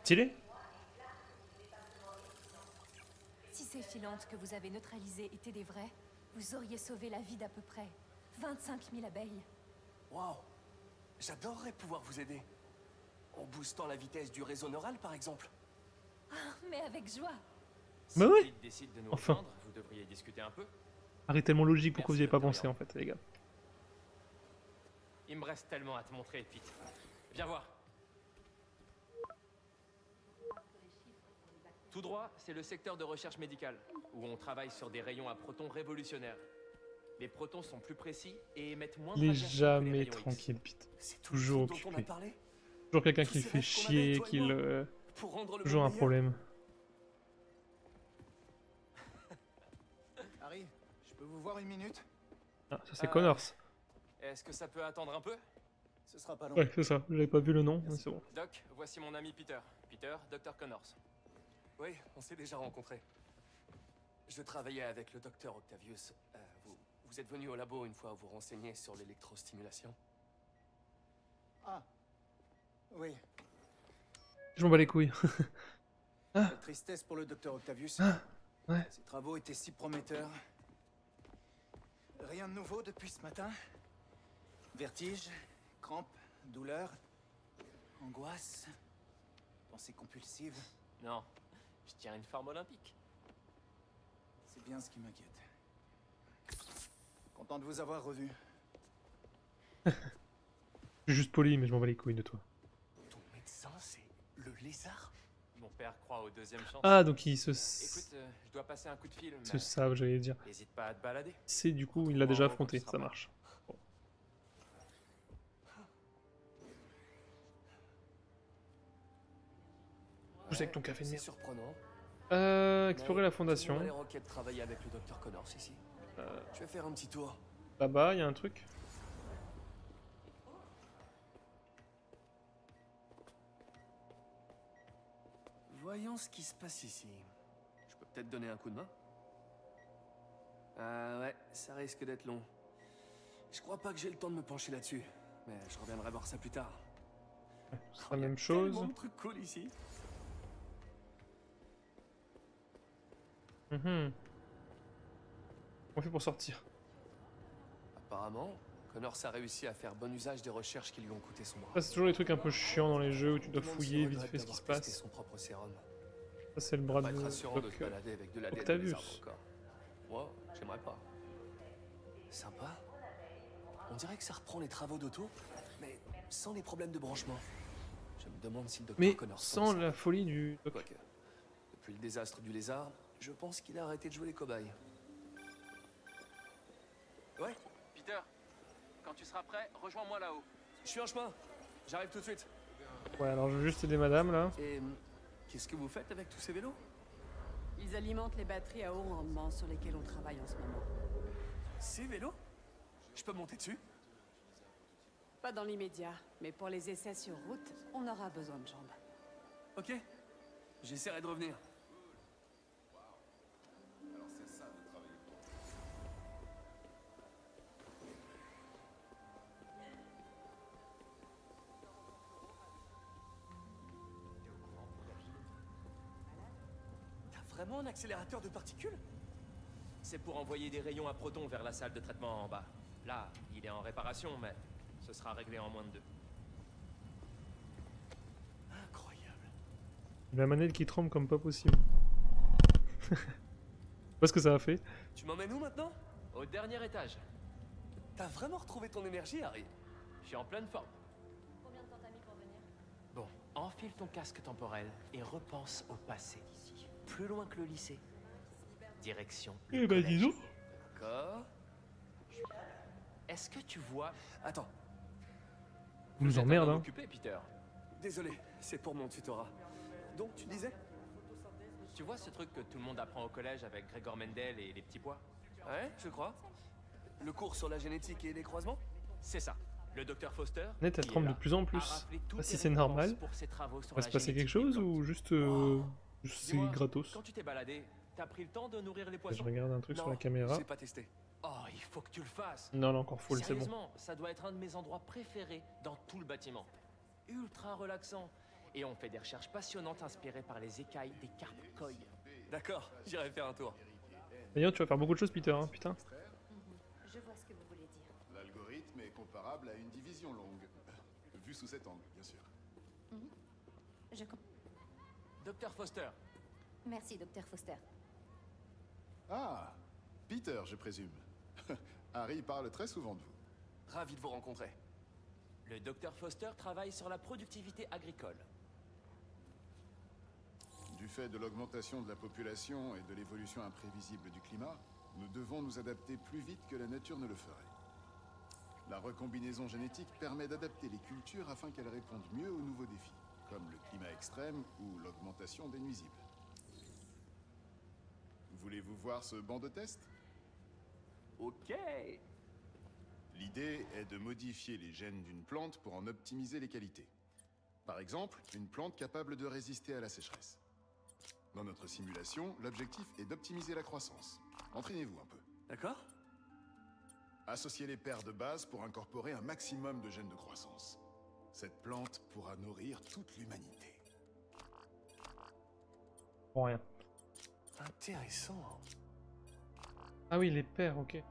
Stylé? Si ces filantes que vous avez neutralisées étaient des vrais, vous auriez sauvé la vie d'à peu près 25 000 abeilles. Waouh, j'adorerais pouvoir vous aider. En boostant la vitesse du réseau neural, par exemple. Ah, mais avec joie. Bah ouais. Si décide de nous Enfin. rejoindre, vous devriez discuter un peu. Arrête tellement logique, pourquoi vous y avez Merci, pas Dr. pensé Young. en fait, les gars? Il me reste tellement à te montrer, Pete. Viens voir. Tout droit, c'est le secteur de recherche médicale, où on travaille sur des rayons à protons révolutionnaires. Les protons sont plus précis et émettent moins de Il est radiation que les jamais rayons X. tranquille, Pete. C'est tout Toujours ce dont on a occupé. parlé. Toujours quelqu'un qui Tous le ces fait rêves qu'on avait, chier, toi et qui moi, le... pour rendre le Toujours un monde meilleur. problème. Harry, je peux vous voir une minute? Ah, ça c'est Connors. Est-ce que ça peut attendre un peu? Ce sera pas long. Ouais, c'est ça, j'avais pas vu le nom, mais c'est bon. Doc, voici mon ami Peter. Peter, Dr. Connors. Oui, on s'est déjà rencontrés. Je travaillais avec le docteur Octavius. Vous êtes venu au labo une fois vous renseigner sur l'électrostimulation. Ah. Oui. Je m'en bats les couilles. Quelle tristesse pour le docteur Octavius. Ouais. Ses travaux étaient si prometteurs. Rien de nouveau depuis ce matin? Vertige, crampes, douleurs, angoisse, pensées compulsives. Non, je tiens une forme olympique. C'est bien ce qui m'inquiète. Content de vous avoir revu. Je suis juste poli, mais je m'en bats les couilles de toi. Ton médecin, c'est le lézard? Mon père croit aux deuxièmes chances. Ah, donc il se... Écoute, je dois passer un coup de fil, se mais savent, j'allais dire. n'hésite pas à te balader. C'est du coup, il l'a déjà affronté, ça marche. Bon. Pousse avec ton café de C'est merde. surprenant. Explorer la fondation. Les roquettes travailler avec le docteur Connors ici. Je vais faire un petit tour. Là-bas, il y a un truc. Voyons ce qui se passe ici. Je peux peut-être donner un coup de main? Ah ouais, ça risque d'être long. Je crois pas que j'ai le temps de me pencher là-dessus. Mais je reviendrai voir ça plus tard. C'est la même chose. Tellement de trucs cool ici. Comment on fait pour sortir? Apparemment, Connors a réussi à faire bon usage des recherches qui lui ont coûté son bras. Ça, c'est toujours les trucs un peu chiants dans les jeux où tu dois Tout le monde fouiller se vite regrette fait ce qui se d'avoir testé passe. son propre sérum. Ça, c'est le bras Ça de va être rassurant de se Doc balader avec de l'ADN de Octavius. lézard encore. Moi, j'aimerais pas. Sympa. On dirait que ça reprend les travaux d'auto, mais sans les problèmes de branchement. Je me demande si le docteur Mais Connors sans sent ça. la folie du Doc. Quoique, depuis le désastre du lézard, je pense qu'il a arrêté de jouer les cobayes. Ouais, Peter, quand tu seras prêt, rejoins-moi là-haut. je suis en chemin. J'arrive tout de suite. Ouais, alors je vais juste aider madame là. Et qu'est-ce que vous faites avec tous ces vélos? Ils Ils alimentent les batteries à haut rendement sur lesquelles on travaille en ce moment. Ces vélos? Je peux monter dessus? Pas dans l'immédiat, mais pour les essais sur route, on aura besoin de jambes. Ok. J'essaierai de revenir. T'as vraiment un accélérateur de particules? C'est pour envoyer des rayons à protons vers la salle de traitement en bas. Là, il est en réparation, mais ce sera réglé en moins de 2. Incroyable. La manette qui tremble comme pas possible. Je sais pas ce que ça a fait. Tu m'emmènes où maintenant? Au dernier étage. T'as vraiment retrouvé ton énergie, Harry? Je suis en pleine forme. Combien de temps t'as mis pour venir? Bon, enfile ton casque temporel et repense au passé d'ici. Plus loin que le lycée. Direction le collège. Dis donc. D'accord. Est-ce que tu vois... Attends. Ils nous emmerdent, hein. Occupé, Peter. Désolé, c'est pour mon tutorat. Donc, tu disais? Tu vois ce truc que tout le monde apprend au collège avec Gregor Mendel et les petits pois? Ouais, je crois. Le cours sur la génétique et les croisements? C'est ça. Le docteur Foster... Net, elle tremble de plus en plus. Si c'est normal, va se passer quelque chose ou juste c'est gratos? Quand tu t'es baladé, t'as pris le temps de nourrir les poissons? Je regarde un truc sur la caméra. J'ai pas testé. Oh, il faut que tu le fasses. Non, encore full, c'est bon. Sérieusement, ça doit être un de mes endroits préférés dans tout le bâtiment. Ultra relaxant. Et on fait des recherches passionnantes inspirées par les écailles des carpes koi. D'accord, j'irai faire un tour. D'ailleurs, tu vas faire beaucoup de choses, Peter, hein, putain. Je vois ce que vous voulez dire. L'algorithme est comparable à une division longue. Vu sous cet angle, bien sûr. Je comprends. Docteur Foster. Merci, docteur Foster. Ah, Peter, je présume. Harry parle très souvent de vous. Ravi de vous rencontrer. Le docteur Foster travaille sur la productivité agricole. Du fait de l'augmentation de la population et de l'évolution imprévisible du climat, nous devons nous adapter plus vite que la nature ne le ferait. La recombinaison génétique permet d'adapter les cultures afin qu'elles répondent mieux aux nouveaux défis, comme le climat extrême ou l'augmentation des nuisibles. Voulez-vous voir ce banc de test? Ok. L'idée est de modifier les gènes d'une plante pour en optimiser les qualités. Par exemple, une plante capable de résister à la sécheresse. Dans notre simulation, l'objectif est d'optimiser la croissance. Entraînez-vous un peu. D'accord. Associez les paires de base pour incorporer un maximum de gènes de croissance. Cette plante pourra nourrir toute l'humanité. Bon, rien. Intéressant. Ah oui, les paires, ok.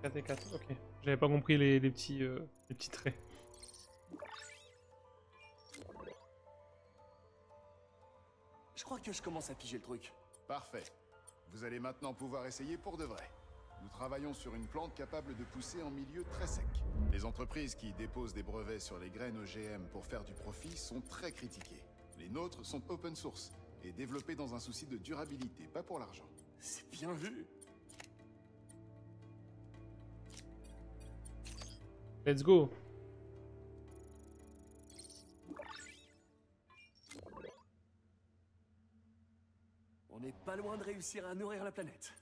4 et 4, ok. J'avais pas compris les petits traits. Je crois que je commence à piger le truc. Parfait. Vous allez maintenant pouvoir essayer pour de vrai. Nous travaillons sur une plante capable de pousser en milieu très sec. Les entreprises qui déposent des brevets sur les graines OGM pour faire du profit sont très critiquées. Les nôtres sont open source et développés dans un souci de durabilité, pas pour l'argent. C'est bien vu. Let's go. On n'est pas loin de réussir à nourrir la planète.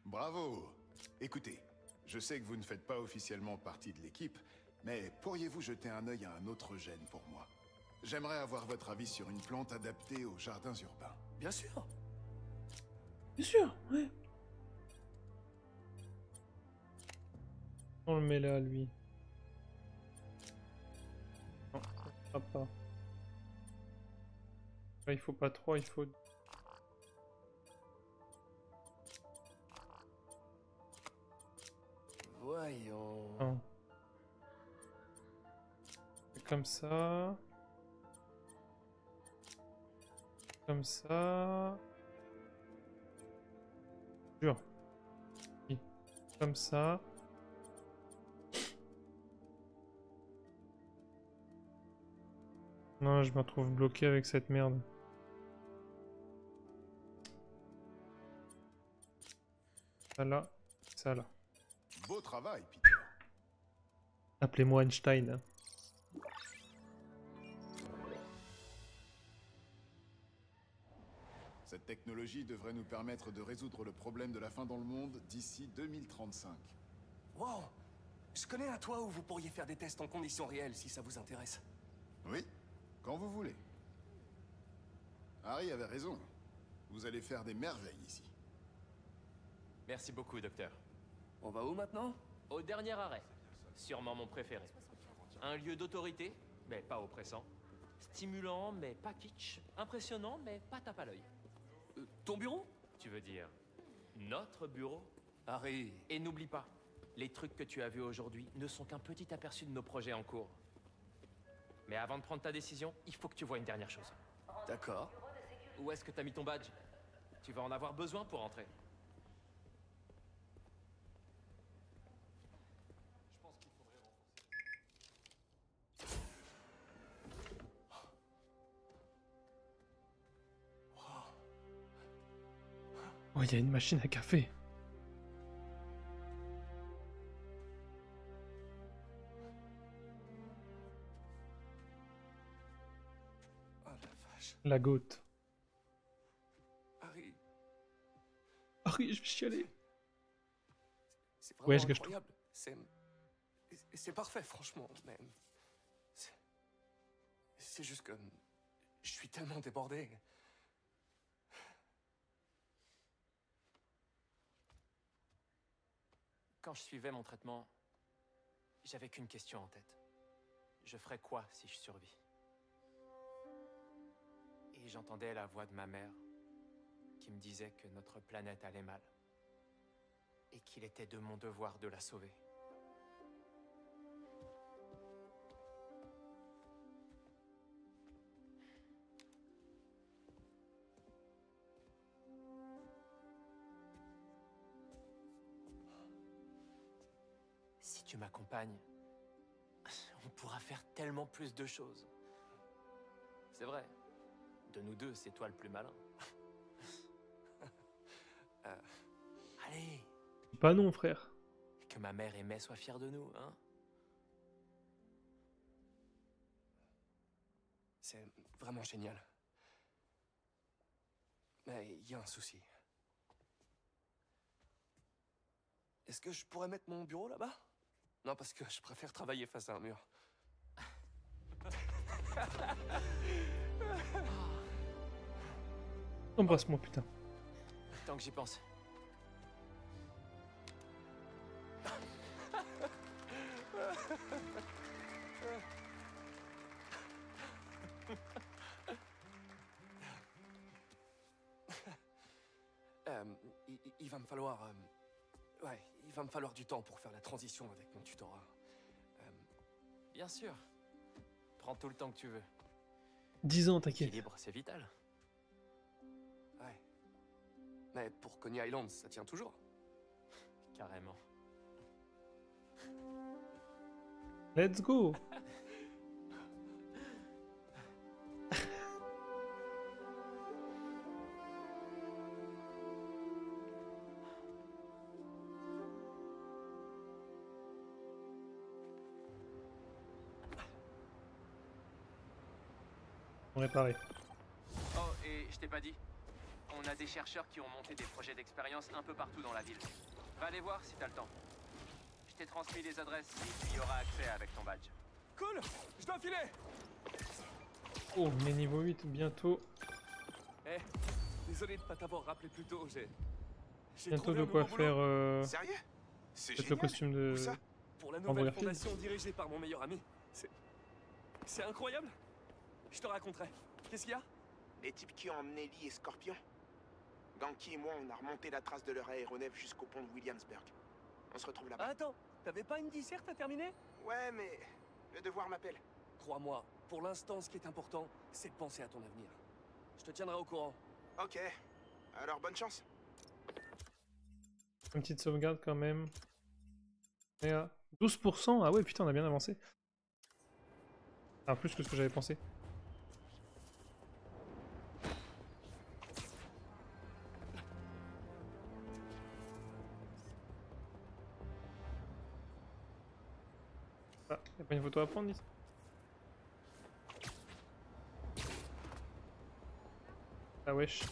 Bravo! Écoutez, je sais que vous ne faites pas officiellement partie de l'équipe, mais pourriez-vous jeter un œil à un autre gène pour moi? J'aimerais avoir votre avis sur une plante adaptée aux jardins urbains. Bien sûr. Bien sûr, ouais. On le met là, lui. Non, ça pas. Là, il faut pas 3, il faut... Voyons. Un. Comme ça. Comme ça. Jure. Oui. Comme ça. Non, je me retrouve bloqué avec cette merde. Ça là, ça là. Beau travail, Peter. Appelez-moi Einstein. Cette technologie devrait nous permettre de résoudre le problème de la faim dans le monde d'ici 2035. Wow! Je connais un toit où vous pourriez faire des tests en conditions réelles si ça vous intéresse. Oui, quand vous voulez. Harry avait raison. Vous allez faire des merveilles ici. Merci beaucoup, docteur. On va où maintenant? Au dernier arrêt. Sûrement mon préféré. Un lieu d'autorité, mais pas oppressant. Stimulant, mais pas kitsch. Impressionnant, mais pas tape à l'œil. Ton bureau? Tu veux dire notre bureau? Harry. Et n'oublie pas, les trucs que tu as vus aujourd'hui ne sont qu'un petit aperçu de nos projets en cours. Mais avant de prendre ta décision, il faut que tu vois une dernière chose. D'accord. Où est-ce que t'as mis ton badge? Tu vas en avoir besoin pour entrer. Oh, il y a une machine à café. Oh la vache. La goutte. Harry. Harry, je vais chialer. C'est Ouais, vraiment je gâche tout. incroyable. C'est parfait, franchement. Mais c'est juste que je suis tellement débordé. Quand je suivais mon traitement, j'avais qu'une question en tête. Je ferais quoi si je survis? Et j'entendais la voix de ma mère qui me disait que notre planète allait mal et qu'il était de mon devoir de la sauver. Si tu m'accompagnes, on pourra faire tellement plus de choses. C'est vrai, de nous deux, c'est toi le plus malin. Allez, Pas non, frère. que ma mère et May soient fiers de nous, hein? C'est vraiment génial. Mais il y a un souci. Est-ce que je pourrais mettre mon bureau là-bas? Non, parce que je préfère travailler face à un mur. Embrasse-moi, putain. Tant que j'y pense. Il va me falloir... ouais, il va me falloir du temps pour faire la transition avec mon tutorat. Bien sûr. Prends tout le temps que tu veux. 10 ans, t'inquiète. L'équilibre, c'est vital. Ouais. Mais pour Coney Island, ça tient toujours. Carrément. Let's go. On est pareil. Oh, et je t'ai pas dit. On a des chercheurs qui ont monté des projets d'expérience un peu partout dans la ville. Va les voir si t'as le temps. Je t'ai transmis les adresses si tu y auras accès avec ton badge. Cool. Je dois filer. Oh, mais niveau 8 bientôt. Eh, désolé de pas t'avoir rappelé plus tôt, j'ai Bientôt trouvé de un quoi nouveau faire. boulot. Sérieux? C'est Peut-être le génial. costume de. Où ça? Pour la Andrew nouvelle Garfield. fondation dirigée par mon meilleur ami. C'est incroyable. Je te raconterai. Qu'est-ce qu'il y a? Les types qui ont emmené Lee et Scorpion. Ganki et moi, on a remonté la trace de leur aéronef jusqu'au pont de Williamsburg. On se retrouve là-bas. Attends, t'avais pas une disserte à terminer? Ouais, mais le devoir m'appelle. Crois-moi, pour l'instant, ce qui est important, c'est de penser à ton avenir. Je te tiendrai au courant. Ok. Alors, bonne chance. Une petite sauvegarde quand même. Et à 12%. Ah ouais, putain, on a bien avancé. Ah, plus que ce que j'avais pensé. Ah, y'a pas une photo à prendre ici? Ah wesh.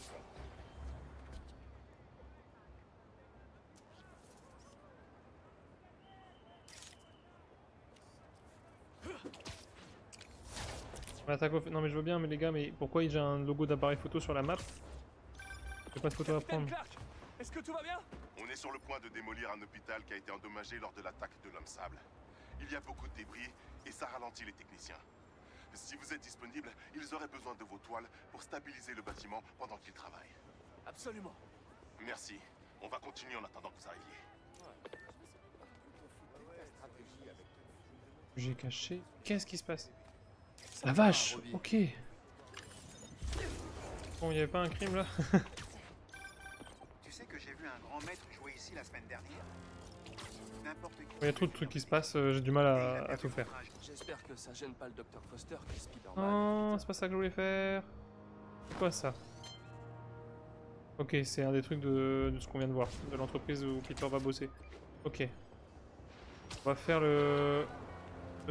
Non mais je veux bien, mais les gars, mais pourquoi j'ai un logo d'appareil photo sur la map? J'ai pas de photo à prendre. Est-ce que tout va bien? On est sur le point de démolir un hôpital qui a été endommagé lors de l'attaque de l'homme sable. Il y a beaucoup de débris et ça ralentit les techniciens. Si vous êtes disponible, ils auraient besoin de vos toiles pour stabiliser le bâtiment pendant qu'ils travaillent. Absolument. Merci. On va continuer en attendant que vous arriviez. J'ai caché. Qu'est-ce qui se passe? La vache. Ok. Bon, il y avait pas un crime là. Tu sais que j'ai vu un grand maître jouer ici la semaine dernière. N'importe qui. Il y a trop de trucs qui se passent, j'ai du mal à tout faire. J'espère que ça gêne pas le Dr Foster qui est Spider-Man. Non, c'est pas ça que je voulais faire. C'est quoi ça? Ok, c'est un des trucs de ce qu'on vient de voir, de l'entreprise où Peter va bosser. Ok. On va faire le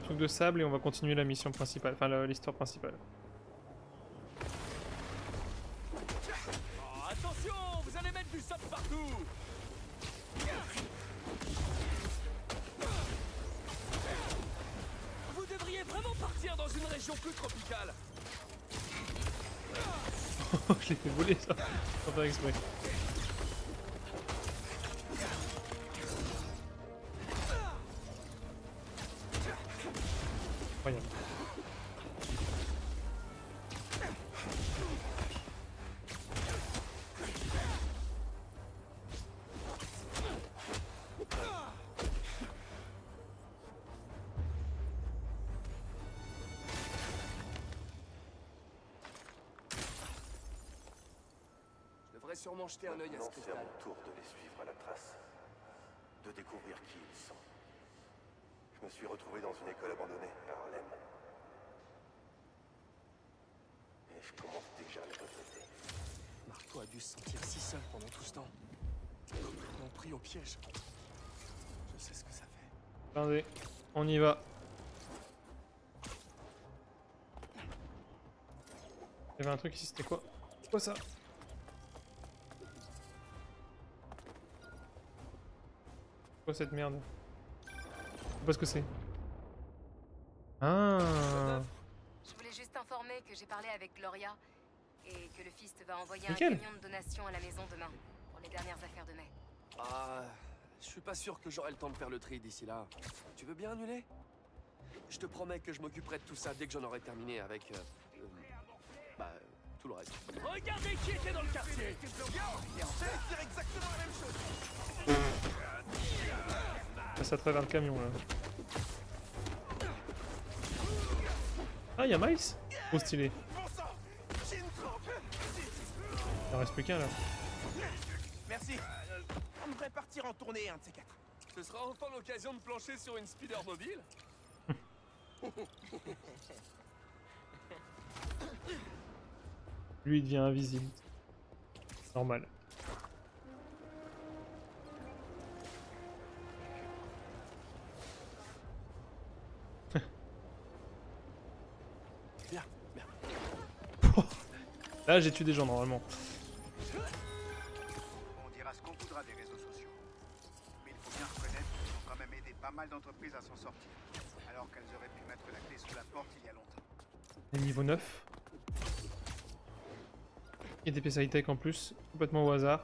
truc de sable et on va continuer la mission principale, enfin l'histoire principale. Oh, attention, vous allez mettre du sable partout. Vous devriez vraiment partir dans une région plus tropicale. Je l'ai fait voler ça, sans faire exprès. Incroyable. Je devrais sûrement jeter un œil à ce C'est à cristal. mon tour de les suivre à la trace, de découvrir qui ils sont. Je me suis retrouvé dans une école abandonnée à Harlem. Et je commence déjà à le regretter. Marco a dû se sentir si seul pendant tout ce temps. Complètement pris au piège. Je sais ce que ça fait. Attendez, on y va. Il y avait un truc ici, c'était quoi? C'est quoi ça? C'est quoi cette merde? Je sais pas ce que c'est. Ah. Je voulais juste t'informer que j'ai parlé avec Gloria et que le Fist va envoyer un Nickel. camion de donation à la maison demain pour les dernières affaires de mai. Ah, je suis pas sûr que j'aurai le temps de faire le tri d'ici là. Tu veux bien annuler? Je te promets que je m'occuperai de tout ça dès que j'en aurai terminé avec... tout le reste. Regardez qui était dans le quartier. Et en fait, c'est exactement la même chose. Passe à travers le camion là. Ah, il y a Miles? Trop stylé. Il en reste plus qu'un là. Merci. On devrait partir en tournée, un de ces quatre. Ce sera enfin l'occasion de plancher sur une speeder mobile. Lui il devient invisible. Normal. Bien, bien. Là j'ai tué des gens normalement. On dira ce qu'on voudra des réseaux sociaux. Mais il faut bien reconnaître qu'ils ont quand même aidé pas mal d'entreprises à s'en sortir. Alors qu'elles auraient pu mettre la clé sous la porte il y a longtemps. Et niveau 9. Et des pièces high-tech en plus, complètement au hasard.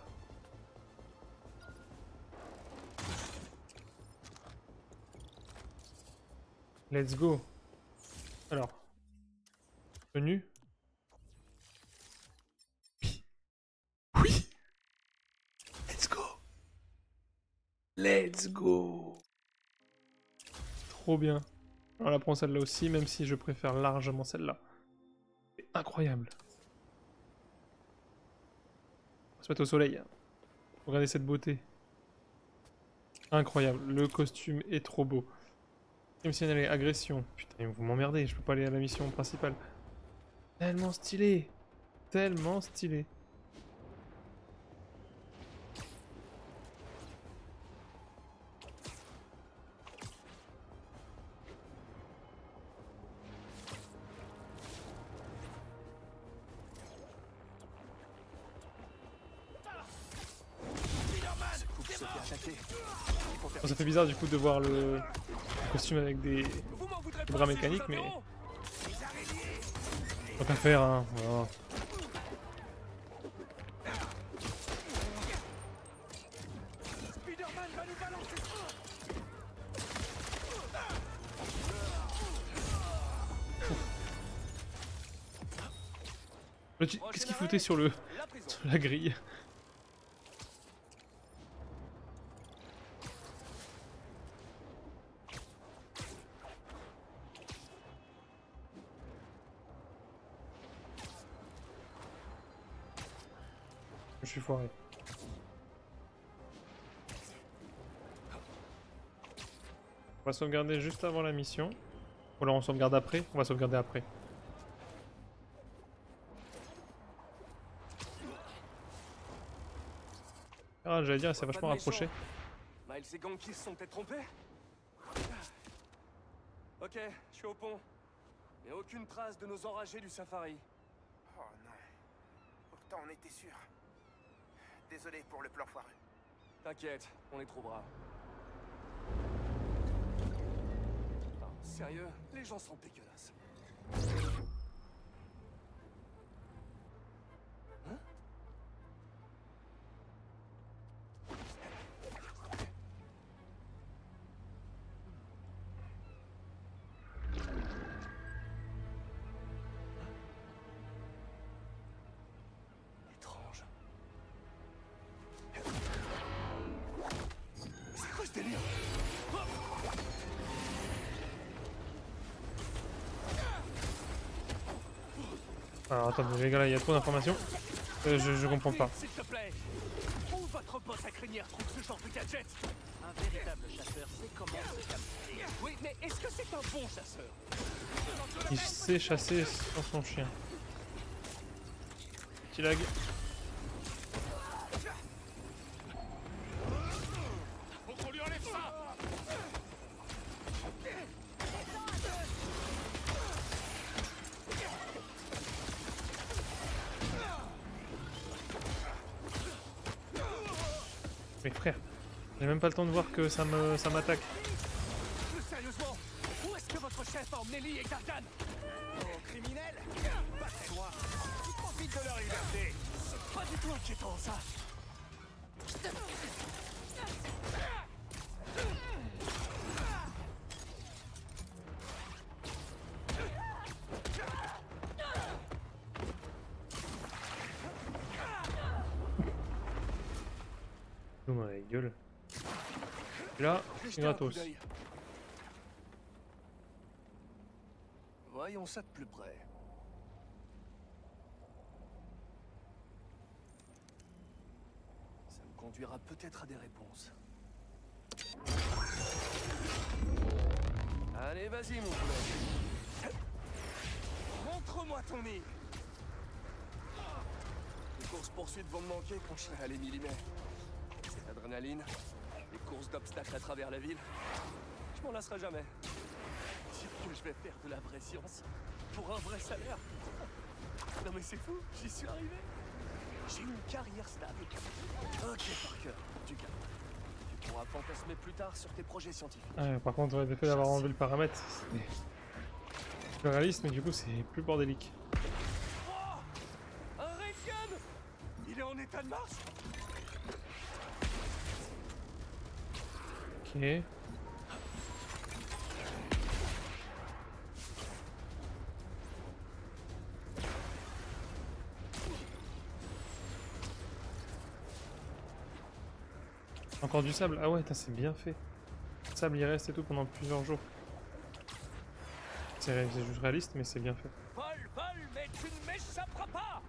Let's go. Alors. Tenue. Oui. Oui. Let's go. Let's go. Trop bien. On la prend celle-là aussi, même si je préfère largement celle-là. C'est incroyable. On va se mettre au soleil. Regardez cette beauté. Incroyable. Le costume est trop beau. Criminel et agression. Putain, vous m'emmerdez, je peux pas aller à la mission principale. Tellement stylé. Tellement stylé. Bon, ça fait bizarre du coup de voir le costume avec des bras mécaniques, mais Tant qu'à faire, hein. Voilà. Spider-Man va nous balancer ça. Qu'est-ce qu'il foutait sur le... sur la grille? Je suis foiré. On va sauvegarder juste avant la mission. Ou alors on sauvegarde après? On va sauvegarder après. Ah, j'allais dire, elle s'est vachement rapprochée. Miles et Ganke se sont peut-être trompés. Ok, je suis au pont. Et aucune trace de nos enragés du safari. Oh non. Pourtant on était sûr. Désolé pour le plan foireux. T'inquiète, on les trouvera. Non, sérieux, les gens sont dégueulasses. Hein? Étrange. C'est quoi ce délire? Alors attendez les gars, là il y a trop d'informations. Je comprends pas. S'il te plaît. Où votre boss à crinière trouve ce genre de gadget? Un véritable chasseur sait comment se capturer. Oui, mais est-ce que c'est un bon chasseur? Il sait chasser sans son chien. Petit lag. Faut qu'on lui enlève ça. Mais frère, j'ai même pas le temps de voir que ça m'attaque. Plus sérieusement, où est-ce que votre chef a emmené Lee et Gargan? Oh, criminel? Pas très loin. Ils profitent de leur liberté. C'est pas du tout inquiétant, ça. Oh ma gueule. Et là, c'est gratos. Voyons ça de plus près. Ça me conduira peut-être à des réponses. Allez, vas-y, mon poulet. Montre-moi ton nid. Les courses-poursuites vont me manquer quand je serai à l'Émilimais. Cette adrénaline, les courses d'obstacles à travers la ville, je m'en lasserai jamais. Dire que je vais faire de la vraie science pour un vrai salaire. Non mais c'est fou, j'y suis arrivé. J'ai une carrière stable. Ok, Parker, du calme. Tu pourras fantasmer plus tard sur tes projets scientifiques. Ouais, par contre, le fait d'avoir enlevé le paramètre, c'est plus réaliste, mais du coup, c'est plus bordélique. Un Raytheon! Il est en état de marche? Ok. Encore du sable? Ah ouais, c'est bien fait. Le sable il reste et tout pendant plusieurs jours. C'est juste réaliste, mais c'est bien fait. Vol, mais tu ne m'échapperas pas!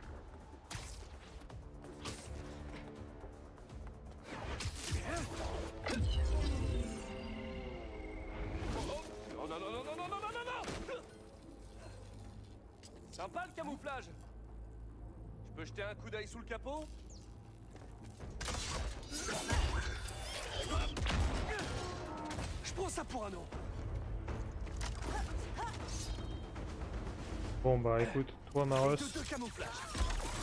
Non, non, non, non, non, non, non, non, non! Sympa le camouflage! Je peux jeter un coup d'œil sous le capot? Je prends ça pour un nom. Bon bah écoute, toi Maros, De camouflage.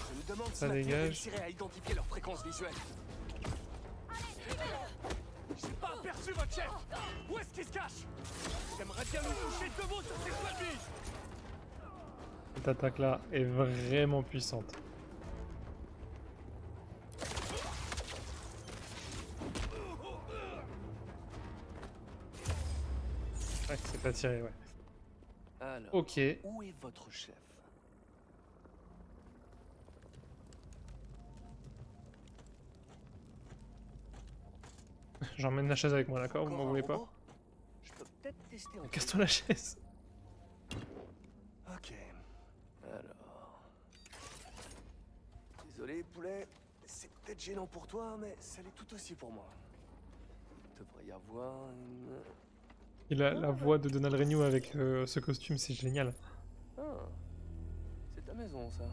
Je me demande si ça ma théorie dégage. réussirait à identifier leur fréquence visuelle. J'ai pas aperçu votre chef! Où est-ce qu'il se cache? J'aimerais bien nous toucher deux mots sur ces choix de vie! Cette attaque-là est vraiment puissante. Ouais, c'est pas tiré, ouais. Alors, ok. Où est votre chef? J'emmène la chaise avec moi, d'accord? Vous m'en voulez pas? Je peux peut-être tester un Casse-toi la chaise. Ok. Alors. Désolé, poulet. C'est peut-être gênant pour toi, mais ça l'est tout aussi pour moi. Il devrait y avoir une... Et la voix de Donald Renew avec ce costume, c'est génial. Ah. C'est ta maison, ça.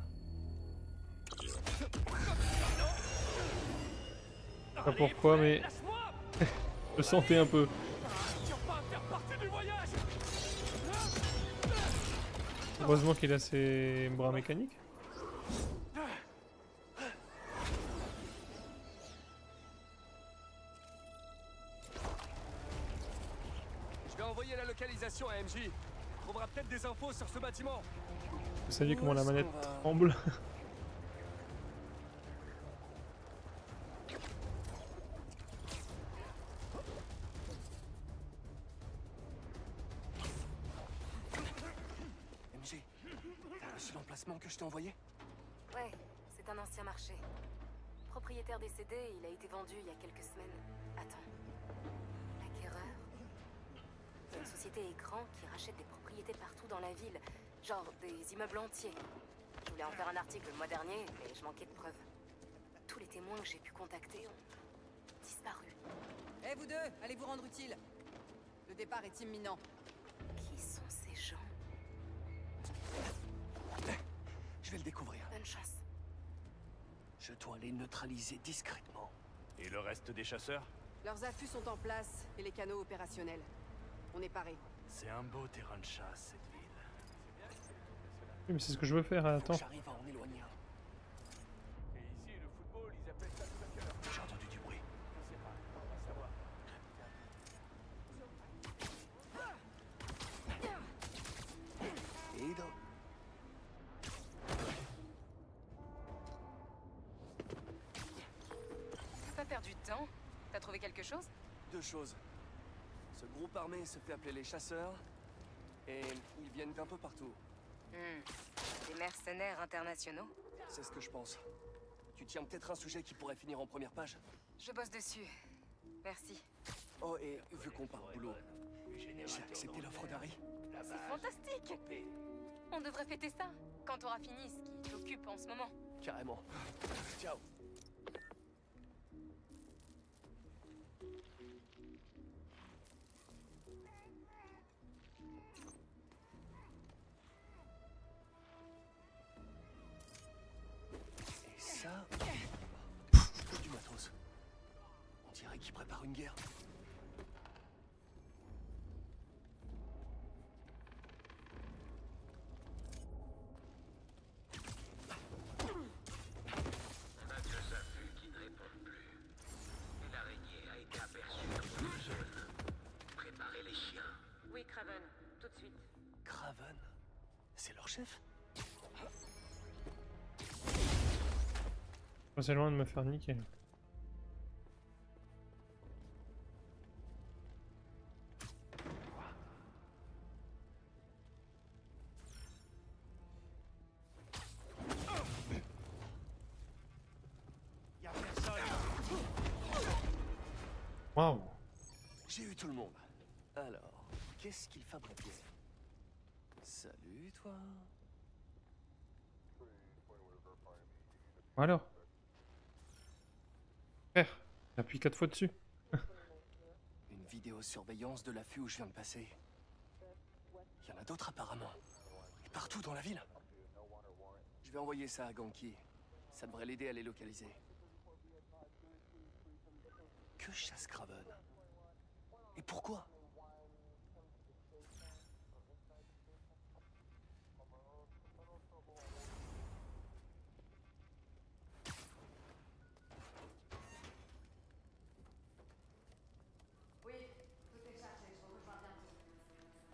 Pas pourquoi, mais... je le sentais un peu. Heureusement qu'il a ses bras mécaniques. Je vais envoyer la localisation à MJ. On trouvera peut-être des infos sur ce bâtiment. Vous saviez comment la manette tremble? MJ, t'as reçu l'emplacement que je t'ai envoyé? Ouais, c'est un ancien marché. Propriétaire décédé, il a été vendu il y a quelques semaines. Attends. L'acquéreur? C'est une société écran qui rachète des propriétés partout dans la ville. Genre des immeubles entiers. Je voulais en faire un article le mois dernier, mais je manquais de preuves. Tous les témoins que j'ai pu contacter ont disparu. Eh vous deux, allez vous rendre utile. Le départ est imminent. Qui sont ces gens? Je vais le découvrir. Bonne chance. Je dois les neutraliser discrètement. Et le reste des chasseurs? Leurs affûts sont en place et les canaux opérationnels. On est parés. C'est un beau terrain de chasse, cette ville. Oui, mais c'est ce que je veux faire, attends. J'arrive à en éloigner un. Et ici, le football, ils appellent ça le soccer. J'ai entendu du bruit. Je sais pas, on va savoir. Ido. T'as pas perdu de temps? T'as trouvé quelque chose? Deux choses. Ce groupe armé se fait appeler les chasseurs. Et ils viennent d'un peu partout. Des mercenaires internationaux? C'est ce que je pense. Tu tiens peut-être un sujet qui pourrait finir en première page? Je bosse dessus. Merci. Oh, et vu qu'on parle boulot, j'ai accepté l'offre d'Harry. C'est fantastique! On devrait fêter ça, quand t'auras fini ce qui t'occupe en ce moment. Carrément. Ciao. Et ça... du matos. On dirait qu'ils préparent une guerre. Oui, Craven, tout de suite. Craven? C'est leur chef? C'est loin de me faire niquer. Y'a personne. Waouh! J'ai eu tout le monde. Alors, qu'est-ce qu'il fabriquait? Salut, toi. Alors? Frère, j'appuie 4 fois dessus. Une vidéosurveillance de l'affût où je viens de passer. Il y en a d'autres apparemment. Et partout dans la ville. Je vais envoyer ça à Ganki. Ça devrait l'aider à les localiser. Que chasse Craven? Et pourquoi? Oui, tout est chargé, je vous rejoins bientôt.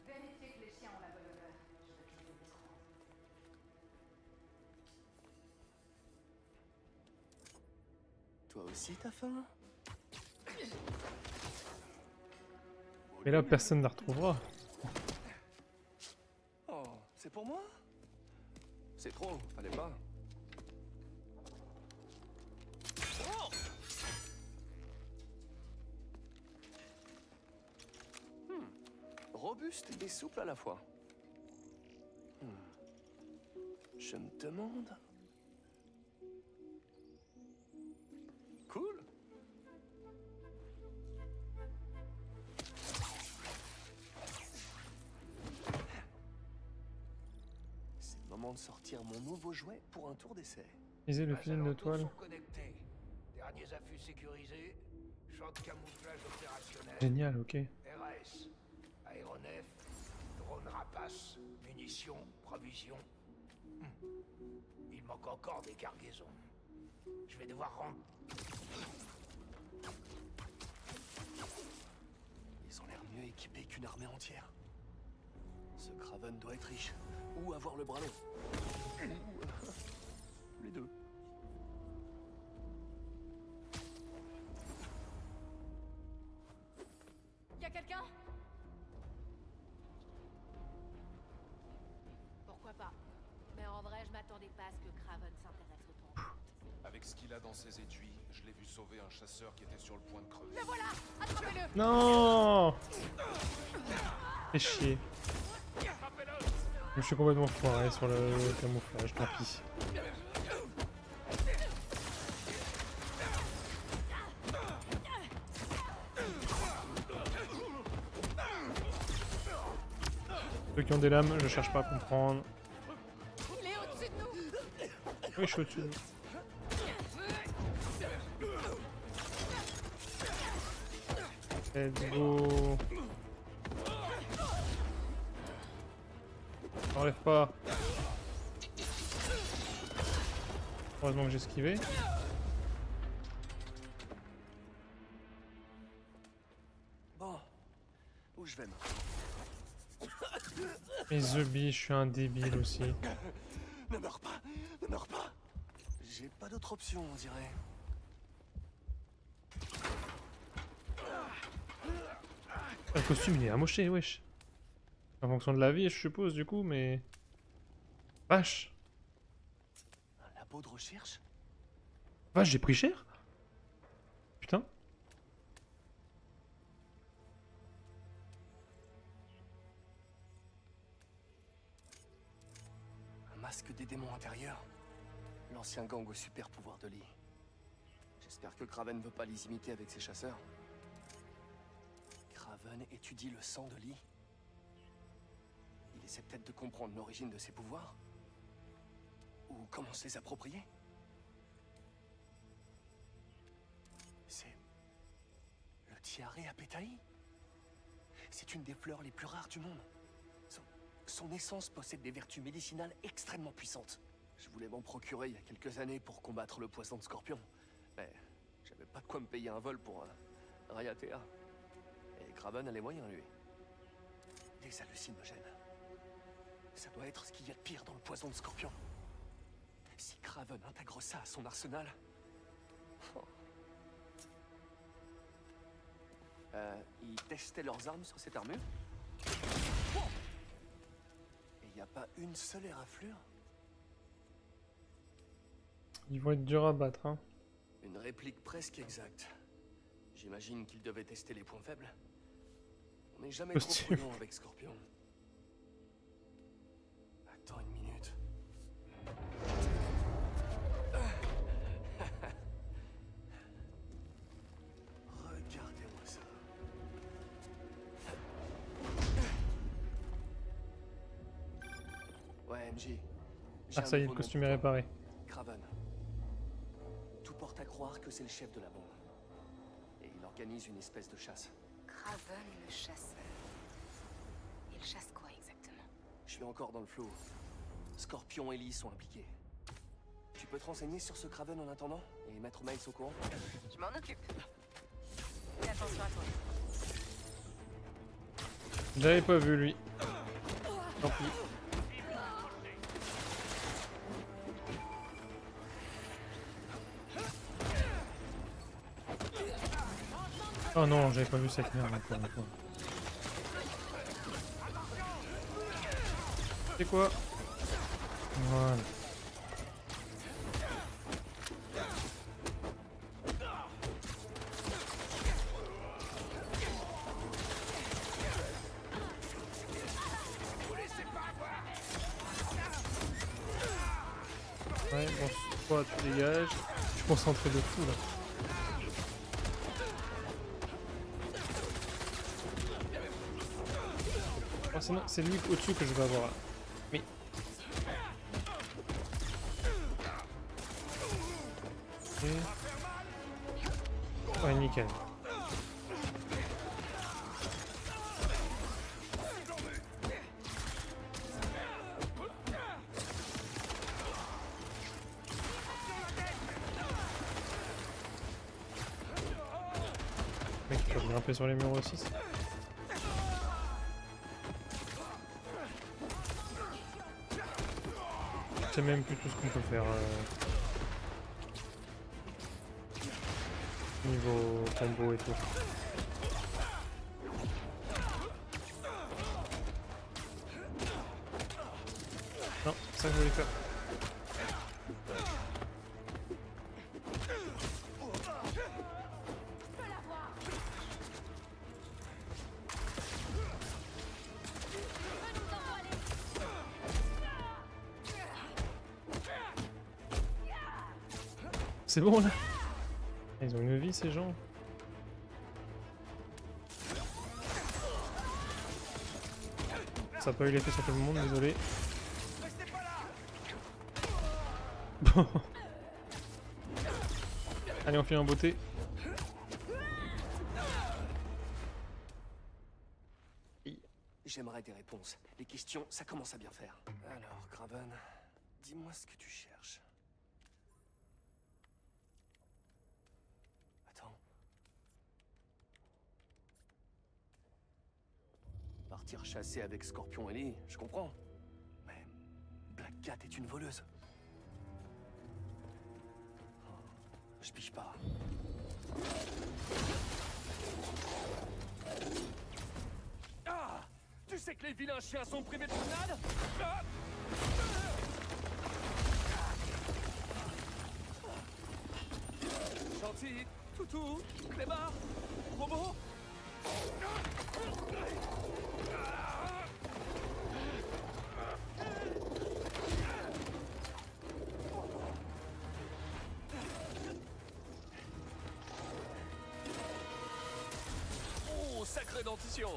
Vérifiez que les chiens ont la bonne odeur. Je veux qu'ils aient des Toi aussi t'as faim? Mais là, personne ne la retrouvera. Oh, c'est pour moi? C'est trop, fallait pas. Oh! Robuste et souple à la fois. Je me demande... Cool. C'est le moment de sortir mon nouveau jouet pour un tour d'essai. Utiliser le film de toile. Connectés. Derniers affûts sécurisés. Champ de camouflage opérationnel. Génial, ok. RS. Aéronef. Drone rapace. Munitions. Provisions. Il manque encore des cargaisons. Je vais devoir rendre... Ils ont l'air mieux équipés qu'une armée entière. Ce Kraven doit être riche. Ou avoir le bras long. Ou les deux. Y'a quelqu'un? Pourquoi pas? Mais en vrai, je m'attendais pas à ce que Kraven s'intéresse autant. Avec ce qu'il a dans ses étuis, je l'ai vu sauver un chasseur qui était sur le point de crever. Le voilà! Attrapez-le! Non! Fais chier. Je suis complètement foiré sur le camouflage, tant pis. Ceux qui ont des lames, je cherche pas à comprendre. Il est au-dessus de nous! Oui, je suis au-dessus de nous. Let's go. N'enlève pas. Heureusement que j'ai esquivé. Bon, où je vais maintenant? Et The Bee, je suis un débile aussi. Ne meurs pas, ne meurs pas. J'ai pas d'autre option, on dirait. Le costume il est amoché, wesh. En fonction de la vie, je suppose, du coup, mais... Vache. Un labo de recherche? Vache, j'ai pris cher? Putain. Un masque des démons intérieurs. L'ancien gang au super pouvoir de Lee. J'espère que Kraven veut pas les imiter avec ses chasseurs. Kraven étudie le sang de Lee. Il essaie peut-être de comprendre l'origine de ses pouvoirs. Ou comment se les approprier. C'est... le tiare à pétaï. C'est une des fleurs les plus rares du monde. Son essence possède des vertus médicinales extrêmement puissantes. Je voulais m'en procurer il y a quelques années pour combattre le poison de scorpion. Mais j'avais pas de quoi me payer un vol pour Raiatea. Et Kraven a les moyens, lui. Des hallucinogènes. Ça doit être ce qu'il y a de pire dans le poison de scorpion. Si Kraven intègre ça à son arsenal... Oh. Ils testaient leurs armes sur cette armure. Oh. Et il n'y a pas une seule éraflure. Ils vont être durs à battre, hein. Une réplique presque exacte. J'imagine qu'ils devaient tester les points faibles. On n'est jamais trop prudent avec Scorpion. Attends une minute. Regardez-moi ça. Ouais, MJ. Ah ça y est, le costume est réparé. Kraven. Tout porte à croire que c'est le chef de la bande. Et il organise une espèce de chasse. Kraven le chasseur. Il chasse quoi exactement? Je suis encore dans le flou. Scorpion et Lee sont impliqués. Tu peux te renseigner sur ce Kraven en attendant? Et mettre Miles au courant? Je m'en occupe. Fais attention à toi. J'avais pas vu lui. Tant pis. Oh non, j'avais pas vu cette merde encore une fois. C'est quoi? Voilà. Ouais, bon, toi tu dégages. Je suis concentré de fou là. Oh, sinon, c'est lui au-dessus que je vais avoir là. Oui. Et... ouais, nickel. Mec, il peut grimper sur les murs aussi. Je sais même plus tout ce qu'on peut faire niveau combo et tout. Non, c'est ça que je voulais faire. C'est bon là? Ils ont une vie ces gens. Ça n'a pas eu l'effet sur tout le monde, désolé. Bon. Allez, on finit en beauté. J'aimerais des réponses. Les questions, ça commence à bien faire. Alors, Kraven, dis-moi ce que tu cherches. Partir chasser avec Scorpion Ellie, je comprends. Mais Black Cat est une voleuse. Oh, je pige pas. Ah! Tu sais que les vilains chiens sont privés de promenade? Ah! Gentil, toutou, clébard, robot. Oh, sacrée dentition.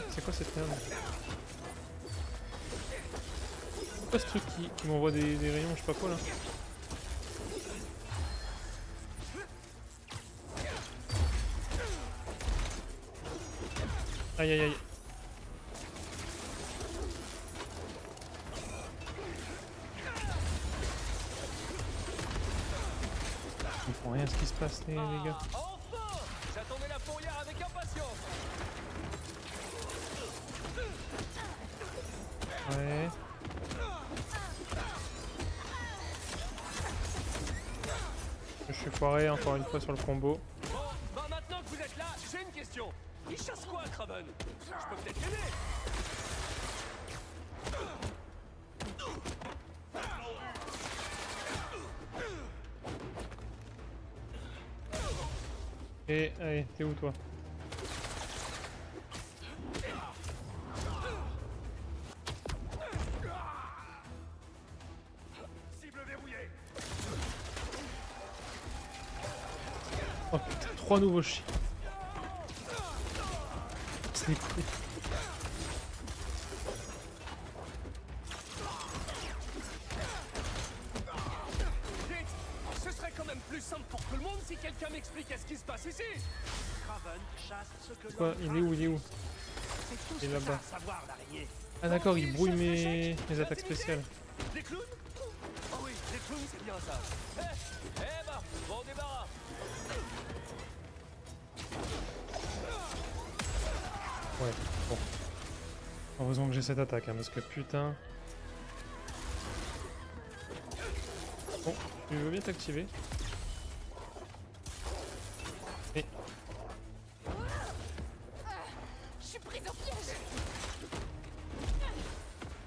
C'est quoi cette merde? C'est quoi ce truc qui m'envoie des rayons, je sais pas quoi là? Aïe aïe aïe. Je comprends rien à ce qui se passe les gars. Enfin! J'attendais la fourrière avec impatience. Ouais. Je suis foiré encore une fois sur le combo. Bon, bah maintenant que vous êtes là, j'ai une question. Il chasse quoi, Kraven? Je peux peut-être l'aider. Et allez, t'es où toi? Oh putain, 3 nouveaux chiens. C'est cool. Ce serait quand même plus simple pour tout le monde si quelqu'un m'expliquait ce qui se passe ici. Kraven chasse ce que Quoi? Il est où? Il est où? C'est tout Il est ce que là-bas. t'as à savoir, l'araignée. Ah d'accord, il brouille mes attaques spéciales. Les clowns? Oh oui, les clowns, c'est bien ça. Eh bah, bon débarras. Ouais, bon. Heureusement que j'ai cette attaque, hein, parce que putain... Bon, tu veux bien t'activer. Et... Je suis prise au piège.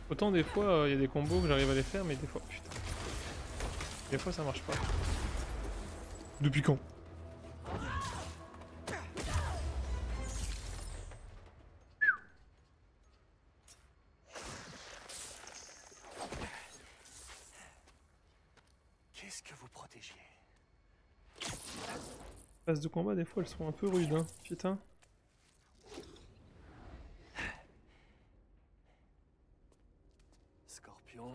Autant des fois, il y a des combos que j'arrive à les faire, mais des fois, putain. Des fois, ça marche pas. Depuis quand? Qu'est-ce que vous protégez? Les phases de combat, des fois, elles sont un peu rudes, hein. Putain. Scorpion,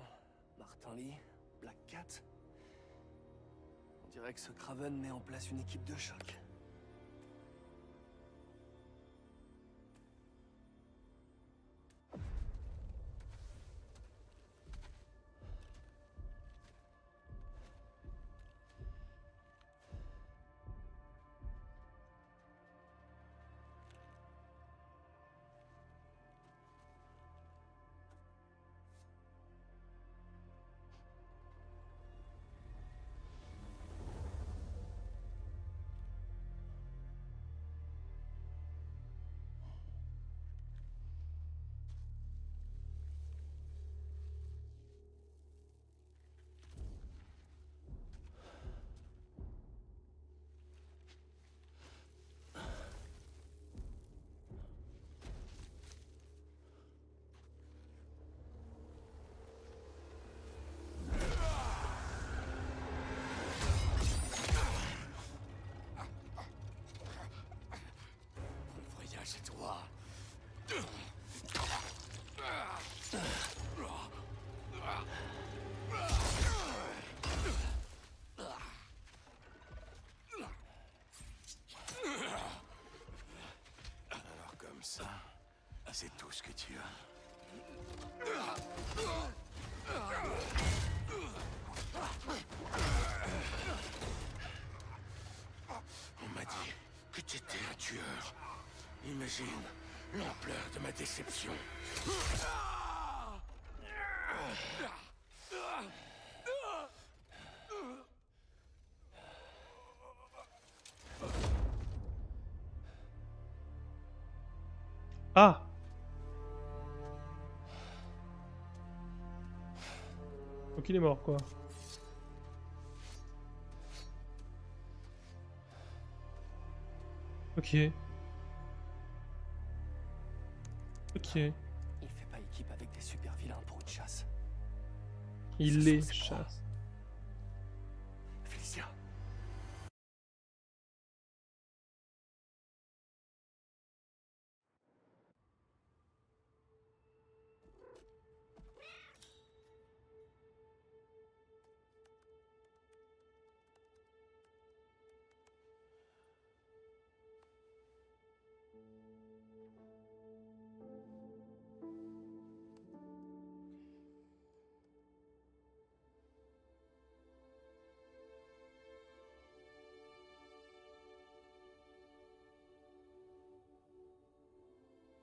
Martin-Lee, Black Cat. On dirait que ce Kraven met en place une équipe de choc. Voyage et toi. Alors comme ça, c'est tout ce que tu as. On m'a dit que tu étais un tueur. Imagine l'ampleur de ma déception. Ah! Donc il est mort, quoi. Ok. Ok. Il fait pas équipe avec des super vilains pour une chasse. Il les chasse. Félicia.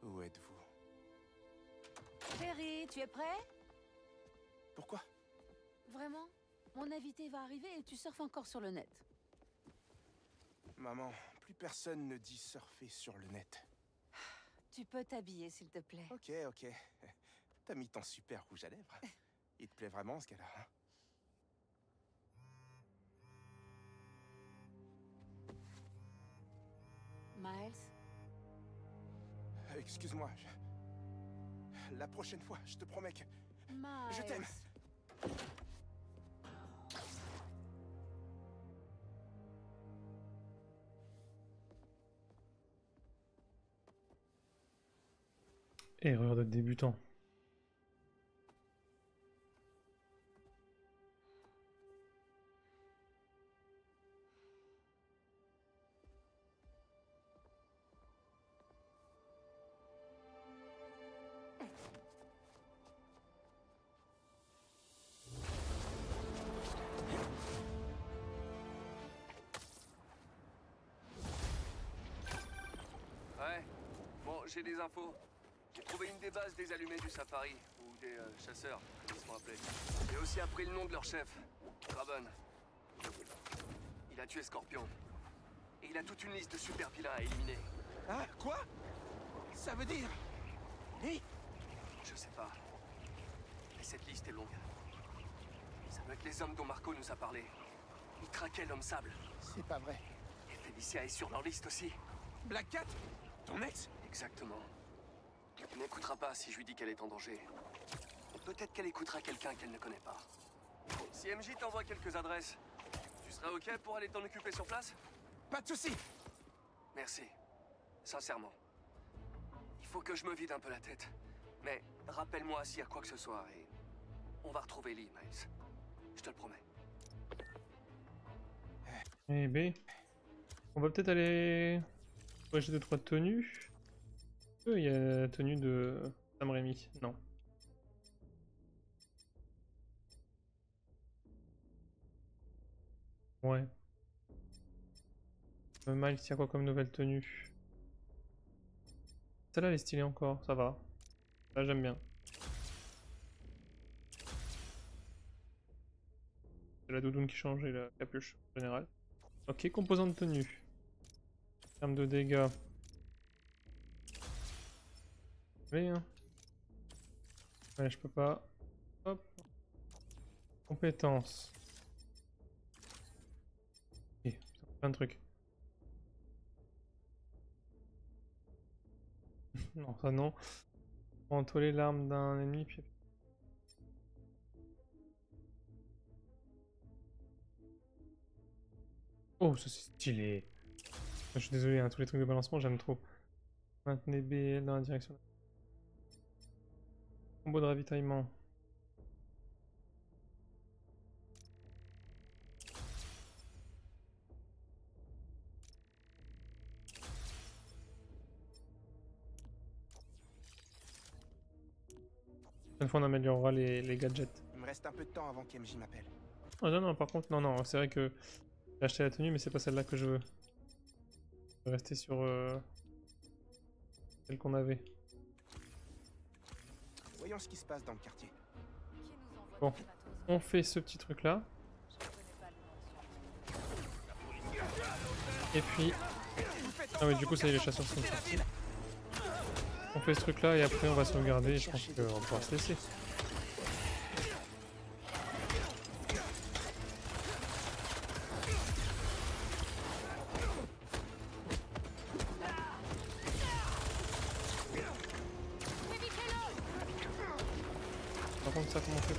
Où êtes-vous? Chérie, tu es prêt? Pourquoi? Vraiment? Mon invité va arriver et tu surfes encore sur le net. Maman, plus personne ne dit surfer sur le net. Tu peux t'habiller, s'il te plaît. Ok, ok. T'as mis ton super rouge à lèvres. Il te plaît vraiment, ce gars-là, hein? Miles? Excuse-moi, la prochaine fois, je te promets que... Miles. Je t'aime. Erreur de débutant. j'ai des infos. J'ai trouvé une des bases des allumés du safari, ou des chasseurs, comme ils sont appelés. J'ai aussi appris le nom de leur chef, Raven. Il a tué Scorpion. Et il a toute une liste de super vilains à éliminer. Ah, quoi? Ça veut dire... Lee? Je sais pas. Mais cette liste est longue. Ça doit être les hommes dont Marco nous a parlé. Ils traquaient l'homme sable. C'est pas vrai. Et Felicia est sur leur liste aussi. Black Cat? Ton ex? Exactement. Elle n'écoutera pas si je lui dis qu'elle est en danger. Peut-être qu'elle écoutera quelqu'un qu'elle ne connaît pas. Si MJ t'envoie quelques adresses, tu serais OK pour aller t'en occuper sur place? Pas de soucis. Merci. Sincèrement. Il faut que je me vide un peu la tête. Mais rappelle-moi s'il y a quoi que ce soit et on va retrouver Lee, Miles. Je te le promets. Eh ben, on va peut-être aller... Ouais, j'ai 2-3 tenues. Il y a la tenue de Sam Raimi. Non. Ouais. Miles, il y a quoi comme nouvelle tenue? Celle-là, elle est stylée encore, ça va. Là, j'aime bien. C'est la doudoune qui change et la capuche en général. Ok, composant de tenue. En termes de dégâts. Hein. Ouais, je peux pas. Hop. Compétences. Ok, plein de trucs. Non, ça non. Entoiler l'arme d'un ennemi puis... Oh, ça c'est stylé. Je suis désolé, hein, tous les trucs de balancement, j'aime trop. Maintenez BL dans la direction. Combo de ravitaillement. Une fois on améliorera les gadgets. Il me reste un peu de temps avant qu'MJ m'appelle. Ah non, non, par contre, non, non, c'est vrai que j'ai acheté la tenue, mais c'est pas celle-là que je veux. Je vais rester sur celle qu'on avait. Voyons ce qui se passe dans le quartier. Bon, on fait ce petit truc-là. Et puis... Ah oui, du coup, ça y est, les chasseurs sont sortis. On fait ce truc-là et après on va sauvegarder et je pense qu'on va pouvoir se laisser. Par contre, ça, comment on fait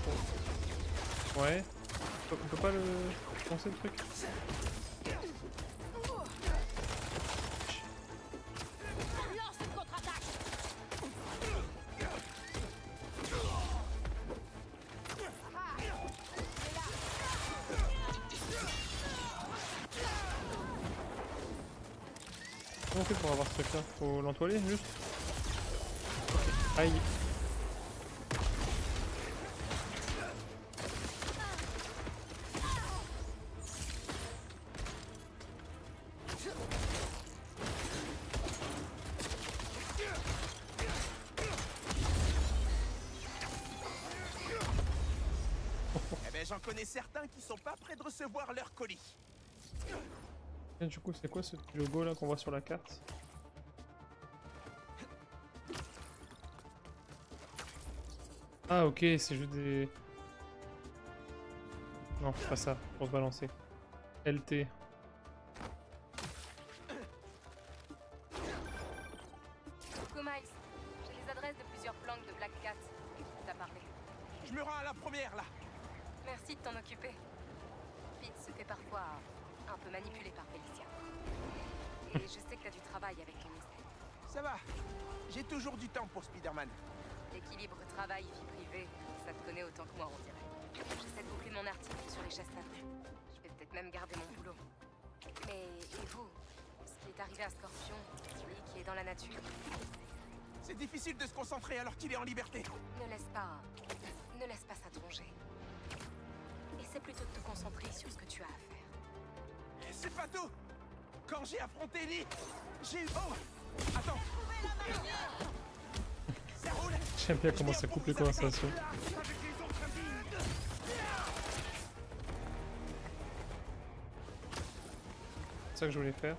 pour... Ouais. On peut pas le... lancer le truc? Comment on fait pour avoir ce truc là? Faut l'entoiler juste? Ok. Aïe. Eh ben j'en connais certains qui sont pas prêts de recevoir leur colis. Et du coup, c'est quoi ce petit logo là qu'on voit sur la carte? Ah ok, c'est juste des... Non, c'est pas ça, pour se balancer. LT. Coucou Miles, j'ai les adresses de plusieurs planques de Black Cat. T'as parlé. Je me rends à la première là. Merci de t'en occuper. Pete se fait parfois un peu manipuler par Felicia. Et je sais que t'as du travail avec ton mystère. Ça va. J'ai toujours du temps pour Spider-Man. L'équilibre travail-vie privée, ça te connaît autant que moi, on dirait. J'essaie de boucler mon article sur les chasseurs. Je vais peut-être même garder mon boulot. Mais et vous? Ce qui est arrivé à Scorpion, lui qui est dans la nature. C'est difficile de se concentrer alors qu'il est en liberté. Ne laisse pas ça te ronger. Essaie plutôt de te concentrer sur ce que tu as à faire. Et c'est pas tout. Quand j'ai affronté Lee, j'ai eu... Oh, J'aime bien comment ça coupe les conversations. C'est ça que je voulais faire.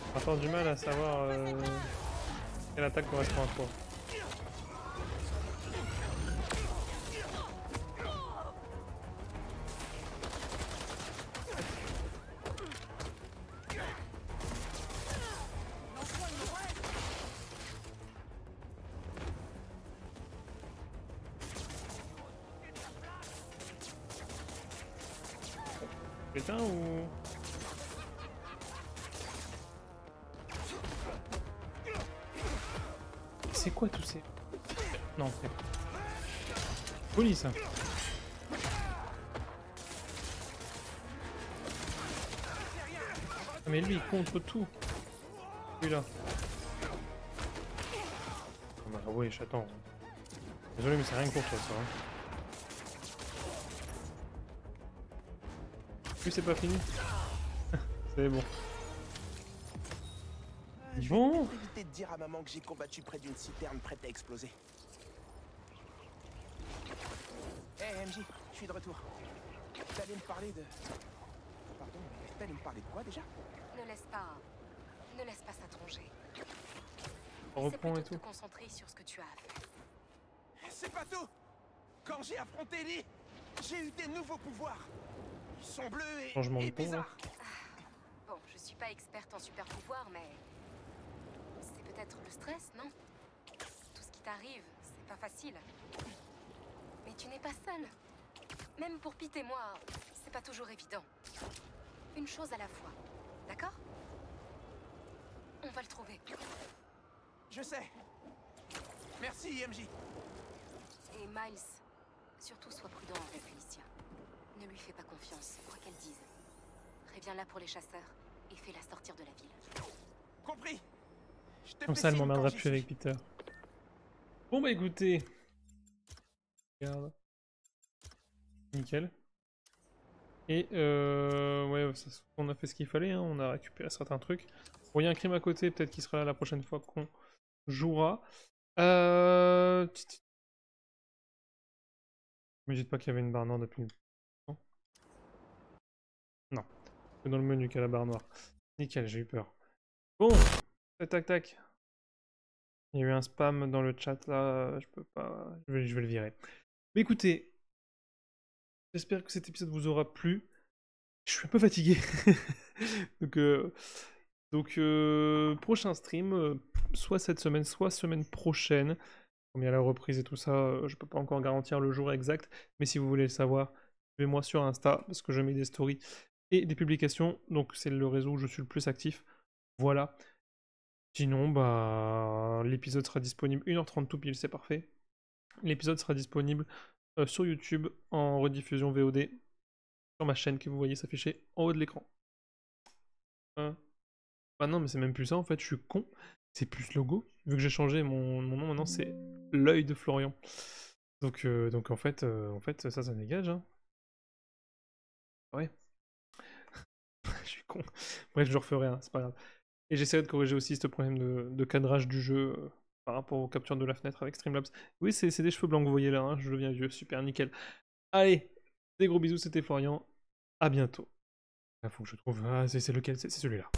On va avoir du mal à savoir quelle attaque correspond à quoi. Putain ou... C'est quoi tous ces... Non, c'est... Poli ça. Ah mais lui il contre tout. Celui-là. Ah bah oui, j'attends. Désolé mais c'est rien contre toi ça. Hein. Lui c'est pas fini. C'est bon. Bon. Je vais éviter de dire à maman que j'ai combattu près d'une citerne prête à exploser. Hey MJ, je suis de retour. T'allais me parler de... Pardon, mais t'allais me parler de quoi déjà? Ne laisse pas ça te ronger. On reprend et tout. Te concentrer sur ce que tu as fait. C'est pas tout. Quand j'ai affronté Lee, j'ai eu des nouveaux pouvoirs. Ils sont bleus et bizarres. Bon, je suis pas experte en super pouvoirs, mais c'est peut-être le stress, non? Tout ce qui t'arrive, c'est pas facile. Mais tu n'es pas seul. Même pour Pete et moi, c'est pas toujours évident. Une chose à la fois, d'accord? On va le trouver. Je sais. Merci, MJ. Et Miles, surtout sois prudent avec Felicia. Ne lui fais pas confiance, quoi qu'elle dise. Préviens-la pour les chasseurs et fais-la sortir de la ville. Compris. Comme ça, elle m'emmerdera plus avec Peter. Bon bah écoutez. Regarde. Nickel. Et ouais, on a fait ce qu'il fallait, hein. On a récupéré certains trucs. Bon, il y a un crime à côté, peut-être qu'il sera là la prochaine fois qu'on jouera. Mais dites pas qu'il y avait une barre noire depuis... Non. C'est dans le menu qu'il y a la barre noire. Nickel, j'ai eu peur. Bon, tac tac. Il y a eu un spam dans le chat là, je peux pas... Je vais le virer. Mais écoutez, j'espère que cet épisode vous aura plu. Je suis un peu fatigué. donc prochain stream, soit cette semaine, soit semaine prochaine. Comme il y a la reprise et tout ça, je peux pas encore garantir le jour exact. Mais si vous voulez le savoir, suivez-moi sur Insta, parce que je mets des stories et des publications. Donc c'est le réseau où je suis le plus actif. Voilà. Sinon, bah, l'épisode sera disponible 1h30 tout pile, c'est parfait. L'épisode sera disponible sur YouTube en rediffusion VOD sur ma chaîne que vous voyez s'afficher en haut de l'écran. Ah non, mais c'est même plus ça en fait, je suis con. C'est plus logo. Vu que j'ai changé mon nom maintenant, c'est l'œil de Florian. Donc en fait, ça dégage. Hein. Ouais. Je suis con. Bref, je referai, hein, c'est pas grave. Et j'essaierai de corriger aussi ce problème de cadrage du jeu par rapport aux captures de la fenêtre avec Streamlabs. Oui, c'est des cheveux blancs que vous voyez là, hein, je deviens vieux, super, nickel. Allez, des gros bisous, c'était Florian, à bientôt. Il faut que je trouve... Ah, c'est lequel? C'est celui-là.